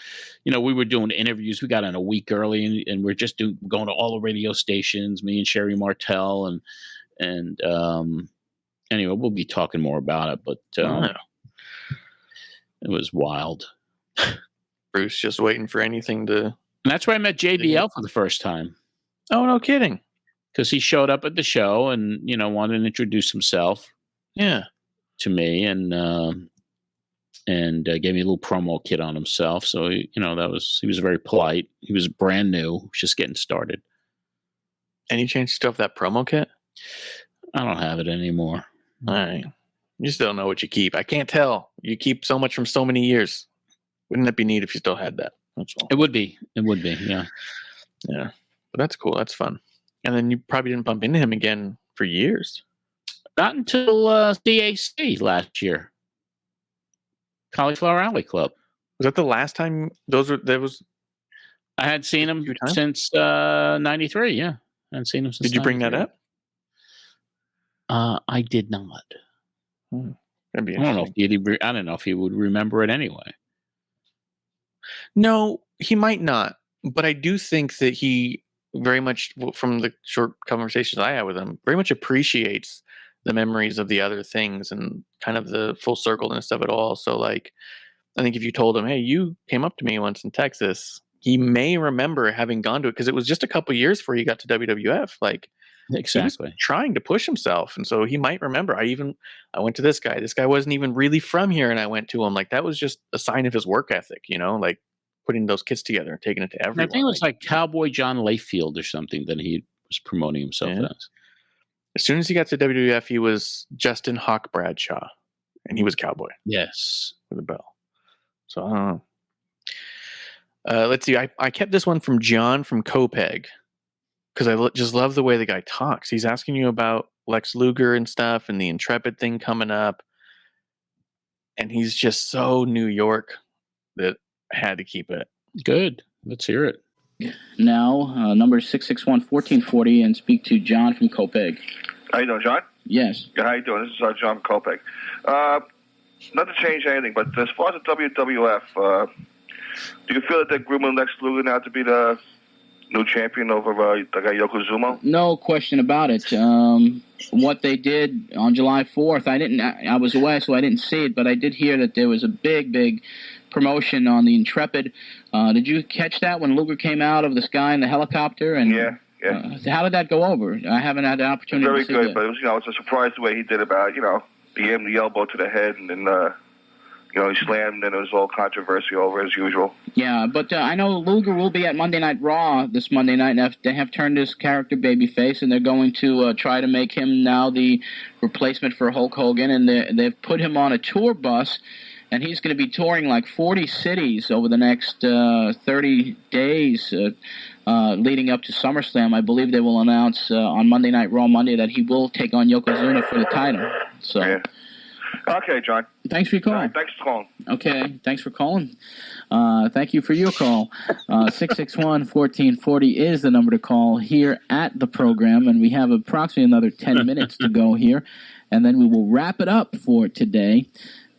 we were doing interviews. We got in a week early, and we're just going to all the radio stations, me and Cherry Martel. And anyway, we'll be talking more about it, but it was wild. Bruce just waiting for anything to... And that's where I met JBL for the first time. Oh, no kidding. Because he showed up at the show and, wanted to introduce himself. Yeah. To me, and gave me a little promo kit on himself. So, he was very polite. He was brand new, just getting started. Any chance you still have that promo kit? I don't have it anymore. All right. You still don't know what you keep. I can't tell. You keep so much from so many years. Wouldn't that be neat if you still had that? That's all. It would be. Yeah. Yeah. But that's cool. That's fun. And then you probably didn't bump into him again for years. Not until CAC last year. Cauliflower Alley Club. Was that the last time I had seen him since 93, yeah. I hadn't seen him since Did you bring that up? I did not. That'd be I don't know if he would remember it anyway. No, he might not. But I do think that he very much, from the short conversations I had with him, very much appreciates the memories of the other things and kind of the full circleness of it all. So, like, I think if you told him, hey, you came up to me once in Texas, he may remember having gone to it, because it was just a couple years before he got to WWF. Like, exactly, he was trying to push himself, and so he might remember. I went to this guy. This guy wasn't even really from here, and I went to him. Like, that was just a sign of his work ethic, like putting those kits together and taking it to everyone. I think it was like Cowboy John Layfield or something that he was promoting himself as. As soon as he got to WWF, he was Justin Hawk Bradshaw, and he was Cowboy. Yes, with a bell. So I don't know. Let's see. I kept this one from John from Copeg, because I just love the way the guy talks. He's asking you about Lex Luger and stuff, and the Intrepid thing coming up. And he's just so New York that I had to keep it. Good. Let's hear it. Now, number 661-1440, and speak to John from Copeg. How you doing, John? Yes. Yeah, how you doing? This is John from Copeg. Not to change anything, but as far as the WWF, do you feel that they're grooming Lex Luger now to be the new champion over the guy Yokozuna? No question about it. What they did on July 4th, I was away, so I didn't see it, but I did hear that there was a big promotion on the Intrepid. Did you catch that when Luger came out of the sky in the helicopter? And Yeah. How did that go over? I haven't had the opportunity Very to see good, that. but it was, it's a surprise the way he did about, he gave him the elbow to the head, and then, he slammed, and it was all controversy over as usual. Yeah, but I know Luger will be at Monday Night Raw this Monday night, and they have turned his character babyface, and they're going to try to make him now the replacement for Hulk Hogan, and they've put him on a tour bus, and he's going to be touring like 40 cities over the next 30 days leading up to SummerSlam. I believe they will announce on Monday Night Raw Monday that he will take on Yokozuna for the title. So. Yeah. Okay, John. Thanks for your call. Thanks for calling. Okay, thanks for calling. Thank you for your call. 661-1440 is the number to call here at the program, and we have approximately another 10 minutes to go here, and then we will wrap it up for today.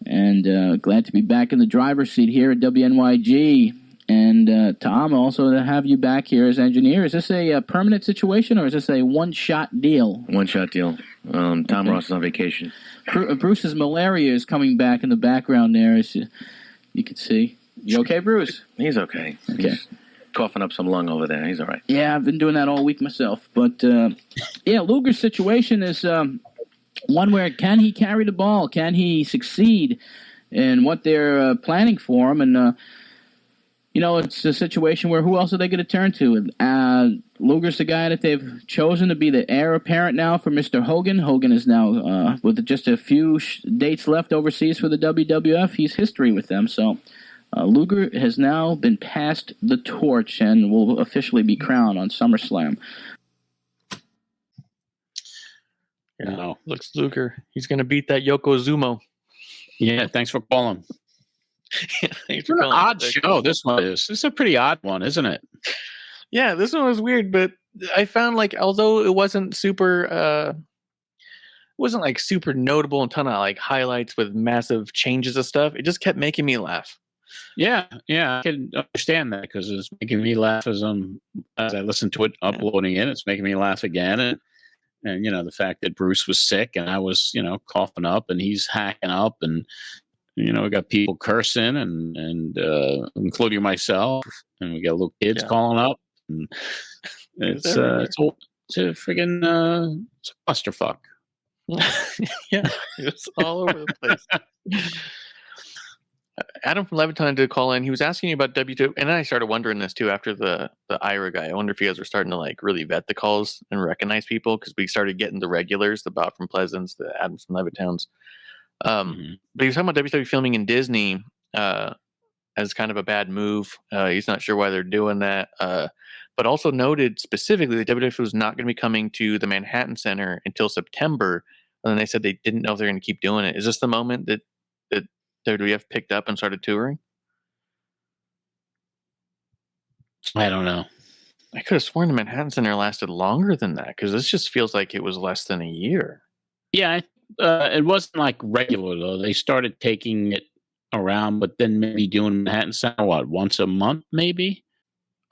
And glad to be back in the driver's seat here at WNYG. And Tom, also to have you back here as engineer. Is this a permanent situation, or is this a one-shot deal? One-shot deal. Tom Ross is on vacation. Bruce's malaria is coming back in the background there, as you can see. You okay, Bruce? He's okay. Okay. He's coughing up some lung over there. He's all right. Yeah, I've been doing that all week myself. But, Luger's situation is one where can he carry the ball? Can he succeed in what they're planning for him? And, it's a situation where who else are they going to turn to? Luger's the guy that they've chosen to be the heir apparent now for Mr. Hogan. Hogan is now, with just a few dates left overseas for the WWF, he's history with them. So Luger has now been passed the torch and will officially be crowned on SummerSlam. Yeah, looks Luger. He's going to beat that Yokozuna. Yeah, thanks for calling. It's an odd show. This one is. This is a pretty odd one, isn't it? Yeah, this one was weird, but I found although it wasn't super, super notable and ton of highlights with massive changes of stuff. It just kept making me laugh. Yeah, I can understand that because it's making me laugh as I listen to it, uploading it. It's making me laugh again, and the fact that Bruce was sick and I was coughing up and he's hacking up and. We got people cursing and including myself, and we got little kids calling up. And it's a friggin' it's a clusterfuck. Yeah, it's all over the place. Adam from Levitton did call in. He was asking you about W2, and I started wondering this too after the IRA guy. I wonder if you guys were starting to really vet the calls and recognize people because we started getting the regulars, the Bob from Pleasance, the Adams from Levittons. But he was talking about WWE filming in Disney as kind of a bad move. He's not sure why they're doing that. But also noted specifically that WWE was not going to be coming to the Manhattan Center until September. And then they said they didn't know if they're going to keep doing it. Is this the moment that WWF picked up and started touring? I don't know. I could have sworn the Manhattan Center lasted longer than that because this just feels like it was less than a year. Yeah, it wasn't regular though. They started taking it around, but then maybe doing Manhattan Center once a month, maybe.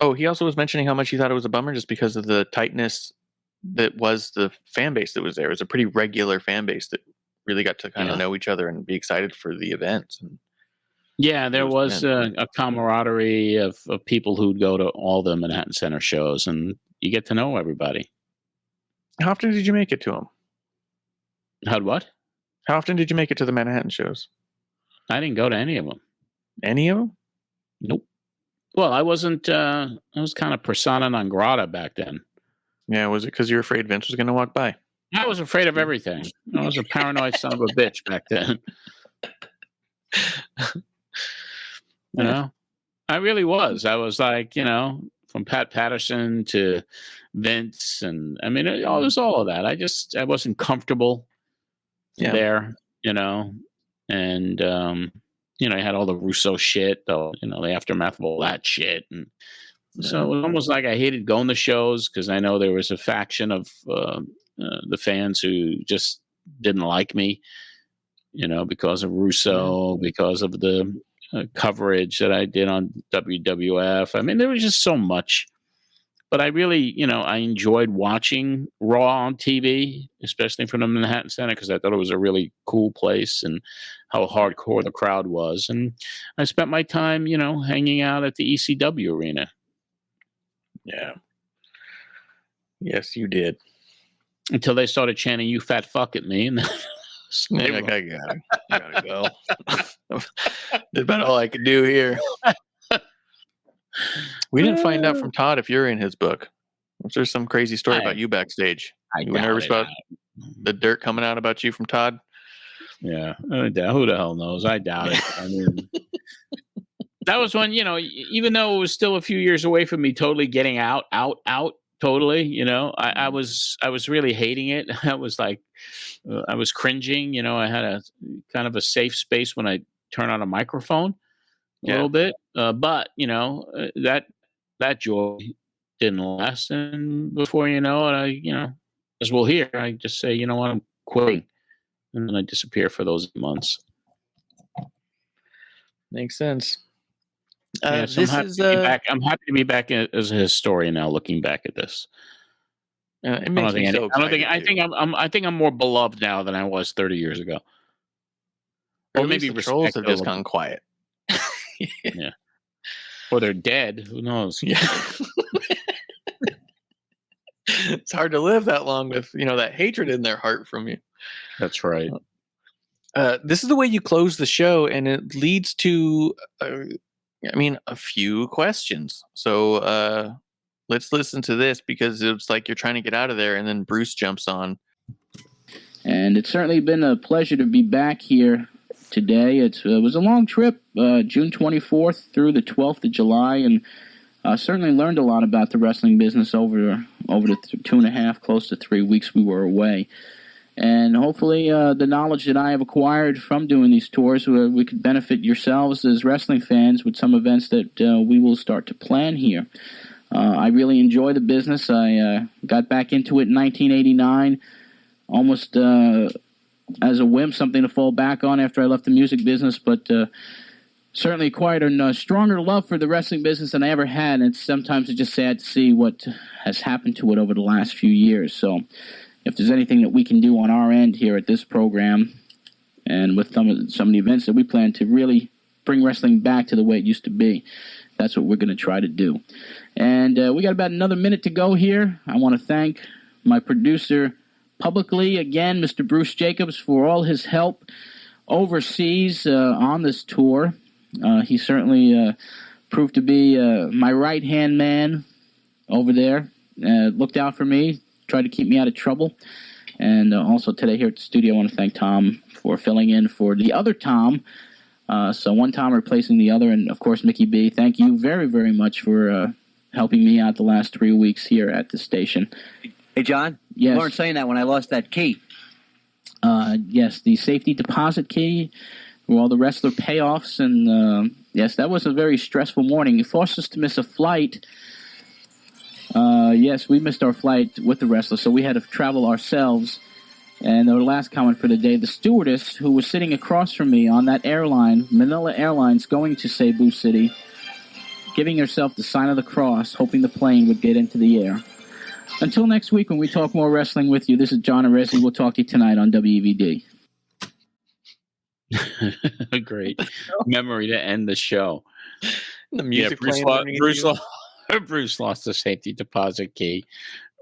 Oh, he also was mentioning how much he thought it was a bummer just because of the tightness that was the fan base that was there. It was a pretty regular fan base that really got to kind of know each other and be excited for the events. And yeah, there was a camaraderie of people who'd go to all the Manhattan Center shows, and you get to know everybody. How often did you make it to them? How'd what? How often did you make it to the Manhattan shows? I didn't go to any of them. Any of them? Nope. Well, I wasn't. I was kind of persona non grata back then. Yeah, was it because you were afraid Vince was going to walk by? I was afraid of everything. I was a paranoid son of a bitch back then. I really was. I was from Pat Patterson to Vince, and I mean, it was all of that. I wasn't comfortable there, you know, and you know, I had all the Russo shit, though, you know, the aftermath of all that shit, and so it was almost like I hated going to shows because I know there was a faction of the fans who just didn't like me, you know, because of Russo, because of the coverage that I did on WWF. I mean, there was just so much. But I really, you know, I enjoyed watching Raw on TV, especially from the Manhattan Center, because I thought it was a really cool place and how hardcore the crowd was. And I spent my time, you know, hanging out at the ECW arena. Yeah. Yes, you did. Until they started chanting, "You fat fuck" at me. And I gotta go. That's about all I could do here. We didn't find out from Todd if you're in his book. Was there some crazy story about you backstage? You were nervous about the dirt coming out about you from Todd? Yeah. Who the hell knows? I doubt it. I mean, that was when, you know, even though it was still a few years away from me totally getting out, totally, you know, I was really hating it. I was like, I was cringing, you know, I had a kind of a safe space when I turn on a microphone a little bit. But, you know, that joy didn't last. And before you know it, you know, as we'll hear, I just say, you know what, I'm quitting. And then I disappear for those months. Makes sense. Yeah, so I'm happy to be back as a historian now, looking back at this. It makes me so excited. I think I'm more beloved now than I was 30 years ago. Or maybe the trolls have just gone quiet. Yeah. Or they're dead. Who knows? Yeah. It's hard to live that long with, you know, that hatred in their heart from you. That's right. This is the way you close the show, and it leads to, a few questions. So let's listen to this because it's like you're trying to get out of there, and then Bruce jumps on. And it's certainly been a pleasure to be back here today. It was a long trip, June 24th through the 12th of July, and certainly learned a lot about the wrestling business over the 2.5, close to 3 weeks we were away. And hopefully the knowledge that I have acquired from doing these tours, we could benefit yourselves as wrestling fans with some events that we will start to plan here. I really enjoy the business. I got back into it in 1989, almost as a whim, something to fall back on after I left the music business, but certainly acquired a stronger love for the wrestling business than I ever had, and sometimes it's just sad to see what has happened to it over the last few years. So if there's anything that we can do on our end here at this program and with some of the events that we plan to really bring wrestling back to the way it used to be, that's what we're going to try to do. And we got about another minute to go here. I want to thank my producer publicly, again, Mr. Bruce Jacobs, for all his help overseas on this tour. He certainly proved to be my right-hand man over there. Looked out for me, tried to keep me out of trouble. And also today here at the studio, I want to thank Tom for filling in for the other Tom. So one Tom replacing the other, and of course Mickey B. Thank you very, very much for helping me out the last 3 weeks here at the station. Hey, John? Yes. You weren't saying that when I lost that key. Yes, the safety deposit key, where all the wrestler payoffs, and yes, that was a very stressful morning. It forced us to miss a flight. Yes, we missed our flight with the wrestler, so we had to travel ourselves. And the last comment for the day, the stewardess who was sitting across from me on that airline, Manila Airlines, going to Cebu City, giving herself the sign of the cross, hoping the plane would get into the air. Until next week when we talk more wrestling with you, this is John Arezzi. We'll talk to you tonight on WEVD. Great memory to end the show. The music Bruce lost the safety deposit key,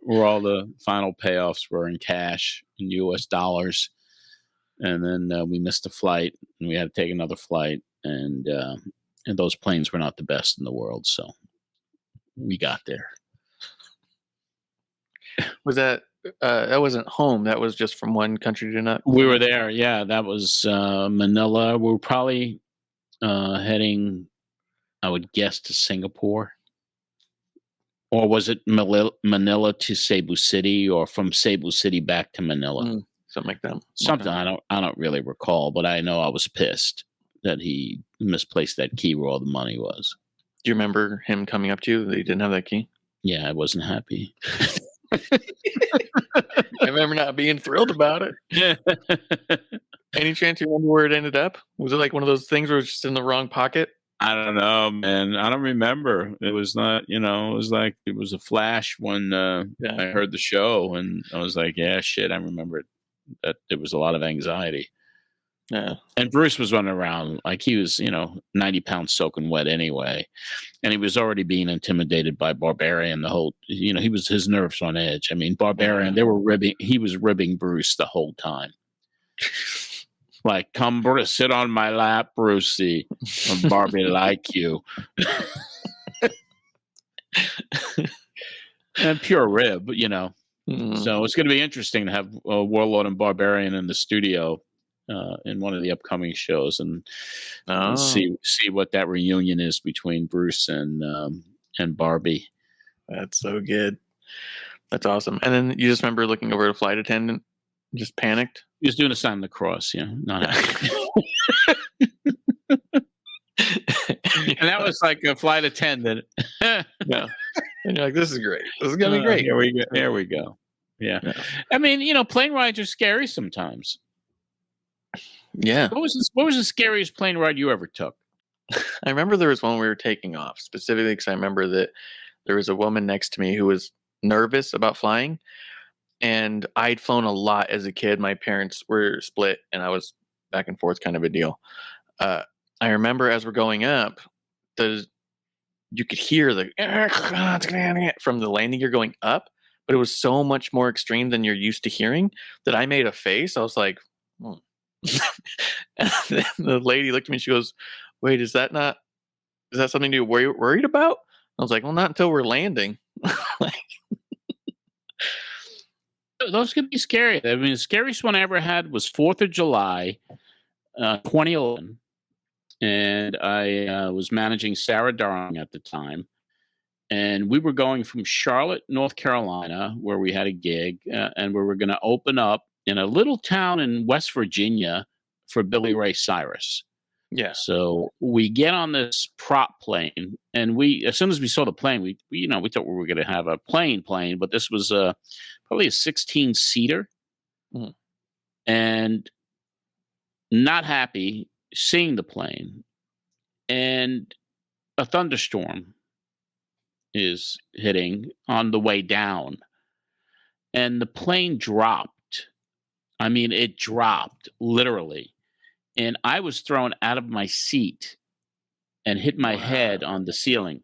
where all the final payoffs were in cash, in U.S. dollars. And then we missed a flight, and we had to take another flight. And those planes were not the best in the world, so we got there. Was that wasn't home? That was just from one country to another? We were there, yeah. That was Manila. We were probably heading, I would guess, to Singapore. Or was it Manila to Cebu City, or from Cebu City back to Manila? Something like that. Something I don't really recall, but I know I was pissed that he misplaced that key where all the money was. Do you remember him coming up to you that he didn't have that key? Yeah, I wasn't happy. I remember not being thrilled about it. Yeah. Any chance you remember where it ended up? Was it like one of those things where it's just in the wrong pocket? I don't know, man. I don't remember. It was not, it was like it was a flash when I heard the show, and I was like, yeah, shit, I remember it. That there was a lot of anxiety. Yeah. And Bruce was running around like he was, 90 pounds soaking wet anyway. And he was already being intimidated by Barbarian the whole, his nerves on edge. I mean, Barbarian, he was ribbing Bruce the whole time. Like, come sit on my lap, Brucey. Barbie like you. And pure rib, So it's going to be interesting to have Warlord and Barbarian in the studio in one of the upcoming shows, and see what that reunion is between Bruce and Barbie. That's so good. That's awesome. And then you just remember looking over at a flight attendant, just panicked. He was doing a sign of the cross, not happy. And that was like a flight attendant. Yeah. And you're like, this is great. This is gonna be great. Here we go. Yeah. I mean, plane rides are scary sometimes. Yeah. What was the scariest plane ride you ever took? I remember there was one we were taking off specifically because I remember that there was a woman next to me who was nervous about flying, and I'd flown a lot as a kid. My parents were split, and I was back and forth kind of a deal. I remember as we're going up, you could hear from the landing gear going up, but it was so much more extreme than you're used to hearing that I made a face. I was like, And then the lady looked at me. She goes, "Wait, is that something to be worried about?" I was like, "Well, not until we're landing." Those could be scary. I mean, the scariest one I ever had was 4th of July, 2011, and I was managing Sarah Darling at the time, and we were going from Charlotte, North Carolina, where we had a gig, and we were going to open up in a little town in West Virginia for Billy Ray Cyrus. Yeah. So we get on this prop plane, and as soon as we saw the plane, we thought we were going to have a plane, but this was probably a 16-seater, and not happy seeing the plane, and a thunderstorm is hitting on the way down, and the plane dropped. I mean, it dropped literally. And I was thrown out of my seat and hit my head on the ceiling.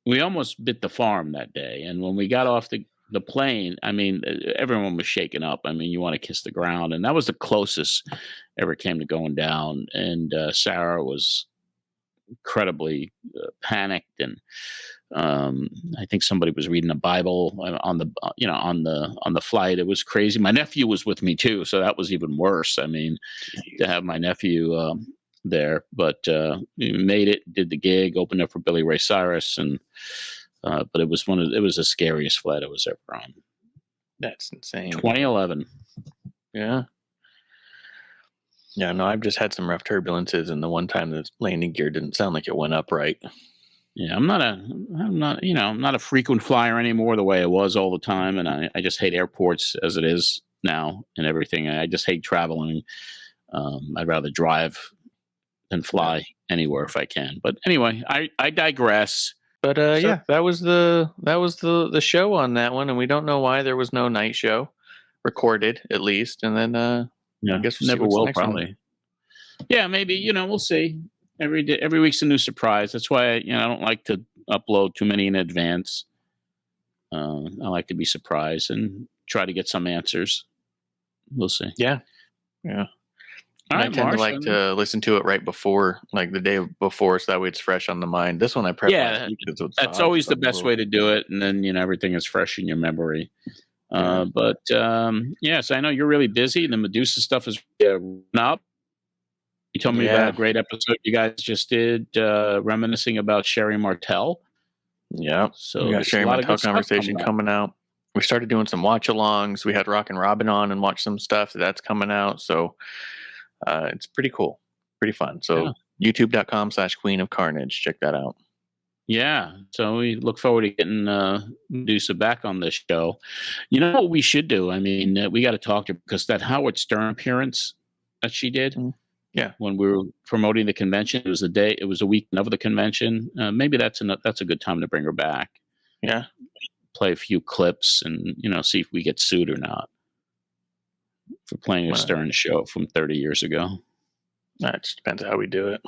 We almost bit the farm that day. And when we got off the plane, I mean, everyone was shaken up. I mean, you want to kiss the ground. And that was the closest ever came to going down. And Sarah was incredibly panicked, and I think somebody was reading a Bible on the flight. It was crazy. My nephew was with me too, so that was even worse. I mean, to have my nephew there, but we made it, did the gig, opened up for Billy Ray Cyrus, and but it was the scariest flight I was ever on. That's insane. 2011. Yeah. Yeah, no, I've just had some rough turbulences, and the one time the landing gear didn't sound like it went up right. Yeah, I'm not a frequent flyer anymore the way I was all the time, and I just hate airports as it is now and everything. I just hate traveling. I'd rather drive than fly anywhere if I can. But anyway, I digress. But yeah, that was the show on that one, and we don't know why there was no night show recorded, at least. And then I guess we'll never see will next probably. one. Yeah, maybe we'll see. Every week's a new surprise. That's why I don't like to upload too many in advance. I like to be surprised and try to get some answers. We'll see. Yeah. All I right, tend Marsh, to listen to it right before, like the day before, so that way it's fresh on the mind. This one I prepped last week. That's always the best way to do it, and then everything is fresh in your memory. But so I know you're really busy. The Medusa stuff is up. You told me about a great episode you guys just did, reminiscing about Sherry Martel. Yeah. So we got there's Sherry a lot of Martel good stuff conversation coming out. coming out. We started doing some watch-alongs. We had Rock and Robin on and watched some stuff that's coming out. So it's pretty cool, pretty fun. So youtube.com/Queen of Carnage. Check that out. Yeah, so we look forward to getting Medusa back on this show. You know what we should do? I mean, we got to talk to her because that Howard Stern appearance that she did, when we were promoting the convention, it was a week of the convention. Maybe that's a good time to bring her back. Yeah, play a few clips and see if we get sued or not for playing a Stern show from 30 years ago. That just depends how we do it.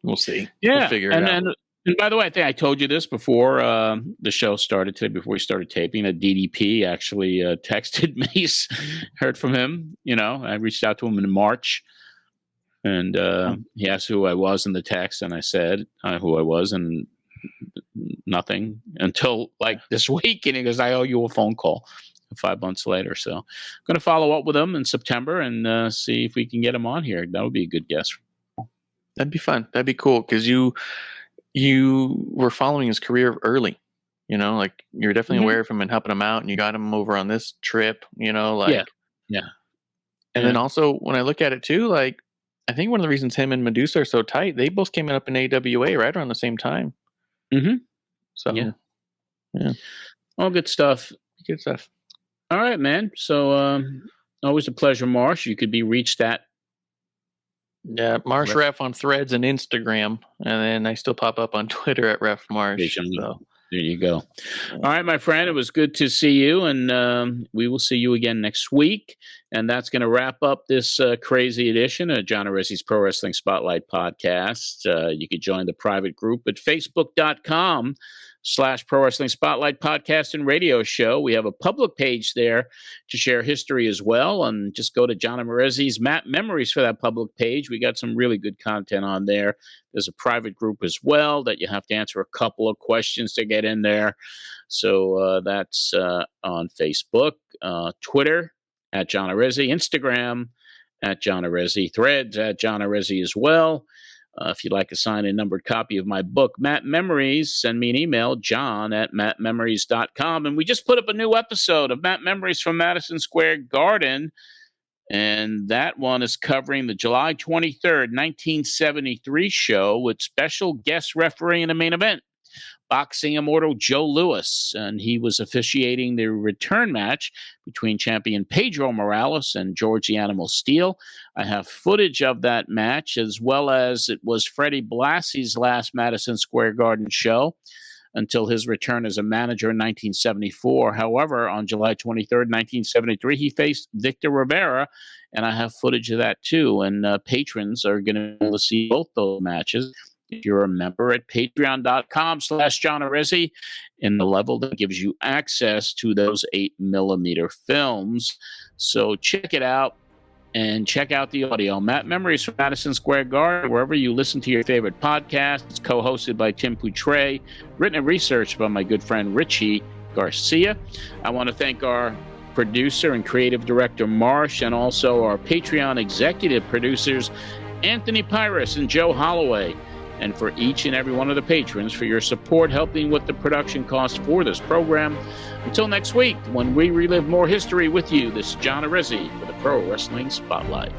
We'll see. Yeah, we'll figure it out. And by the way, I think I told you this before the show started today, before we started taping, that DDP actually texted me, heard from him. I reached out to him in March, and he asked who I was in the text, and I said who I was, and nothing until like this week. And he goes, I owe you a phone call 5 months later. So I'm going to follow up with him in September and see if we can get him on here. That would be a good guest. That'd be fun. That'd be cool because you were following his career early. Like you're definitely aware of him and helping him out, and you got him over on this trip. Yeah. And then also when I look at it too, like I think one of the reasons him and Medusa are so tight, they both came up in AWA right around the same time. Mm-hmm. So yeah, all good stuff. Good stuff. All right, man. So always a pleasure, Marsh. You could be reached at Marsh Ref on Threads and Instagram, and then I still pop up on Twitter at Ref Marsh. So. There you go. All right, my friend. It was good to see you, and we will see you again next week. And that's going to wrap up this crazy edition of John Arezzi's Pro Wrestling Spotlight podcast. You can join the private group at facebook.com/Pro Wrestling Spotlight podcast and radio show. We have a public page there to share history as well. And just go to John Arezzi's Map Memories for that public page. We got some really good content on there. There's a private group as well that you have to answer a couple of questions to get in there. So that's on Facebook, Twitter at John Arezzi, Instagram at John Arezzi, Threads at John Arezzi as well. If you'd like to sign a numbered copy of my book, Map Memories, send me an email, john@mapmemories.com. And we just put up a new episode of Map Memories from Madison Square Garden. And that one is covering the July 23rd, 1973 show with special guest referee in the main event, boxing immortal Joe Louis. And he was officiating the return match between champion Pedro Morales and George the Animal Steele. I have footage of that match, as well as it was Freddie Blassie's last Madison Square Garden show until his return as a manager in 1974. However, on July 23rd, 1973, he faced Victor Rivera, and I have footage of that too. And patrons are going to be able to see both those matches if you're a member at patreon.com/John Arezzi, in the level that gives you access to those 8mm films. So check it out. And check out the audio. Map Memories from Madison Square Garden, wherever you listen to your favorite podcast. It's co-hosted by Tim Poutre, written and researched by my good friend Richie Garcia. I want to thank our producer and creative director, Marsh, and also our Patreon executive producers, Anthony Pyrus and Joe Holloway. And for each and every one of the patrons for your support helping with the production costs for this program. Until next week, when we relive more history with you, this is John Arezzi for the Pro Wrestling Spotlight.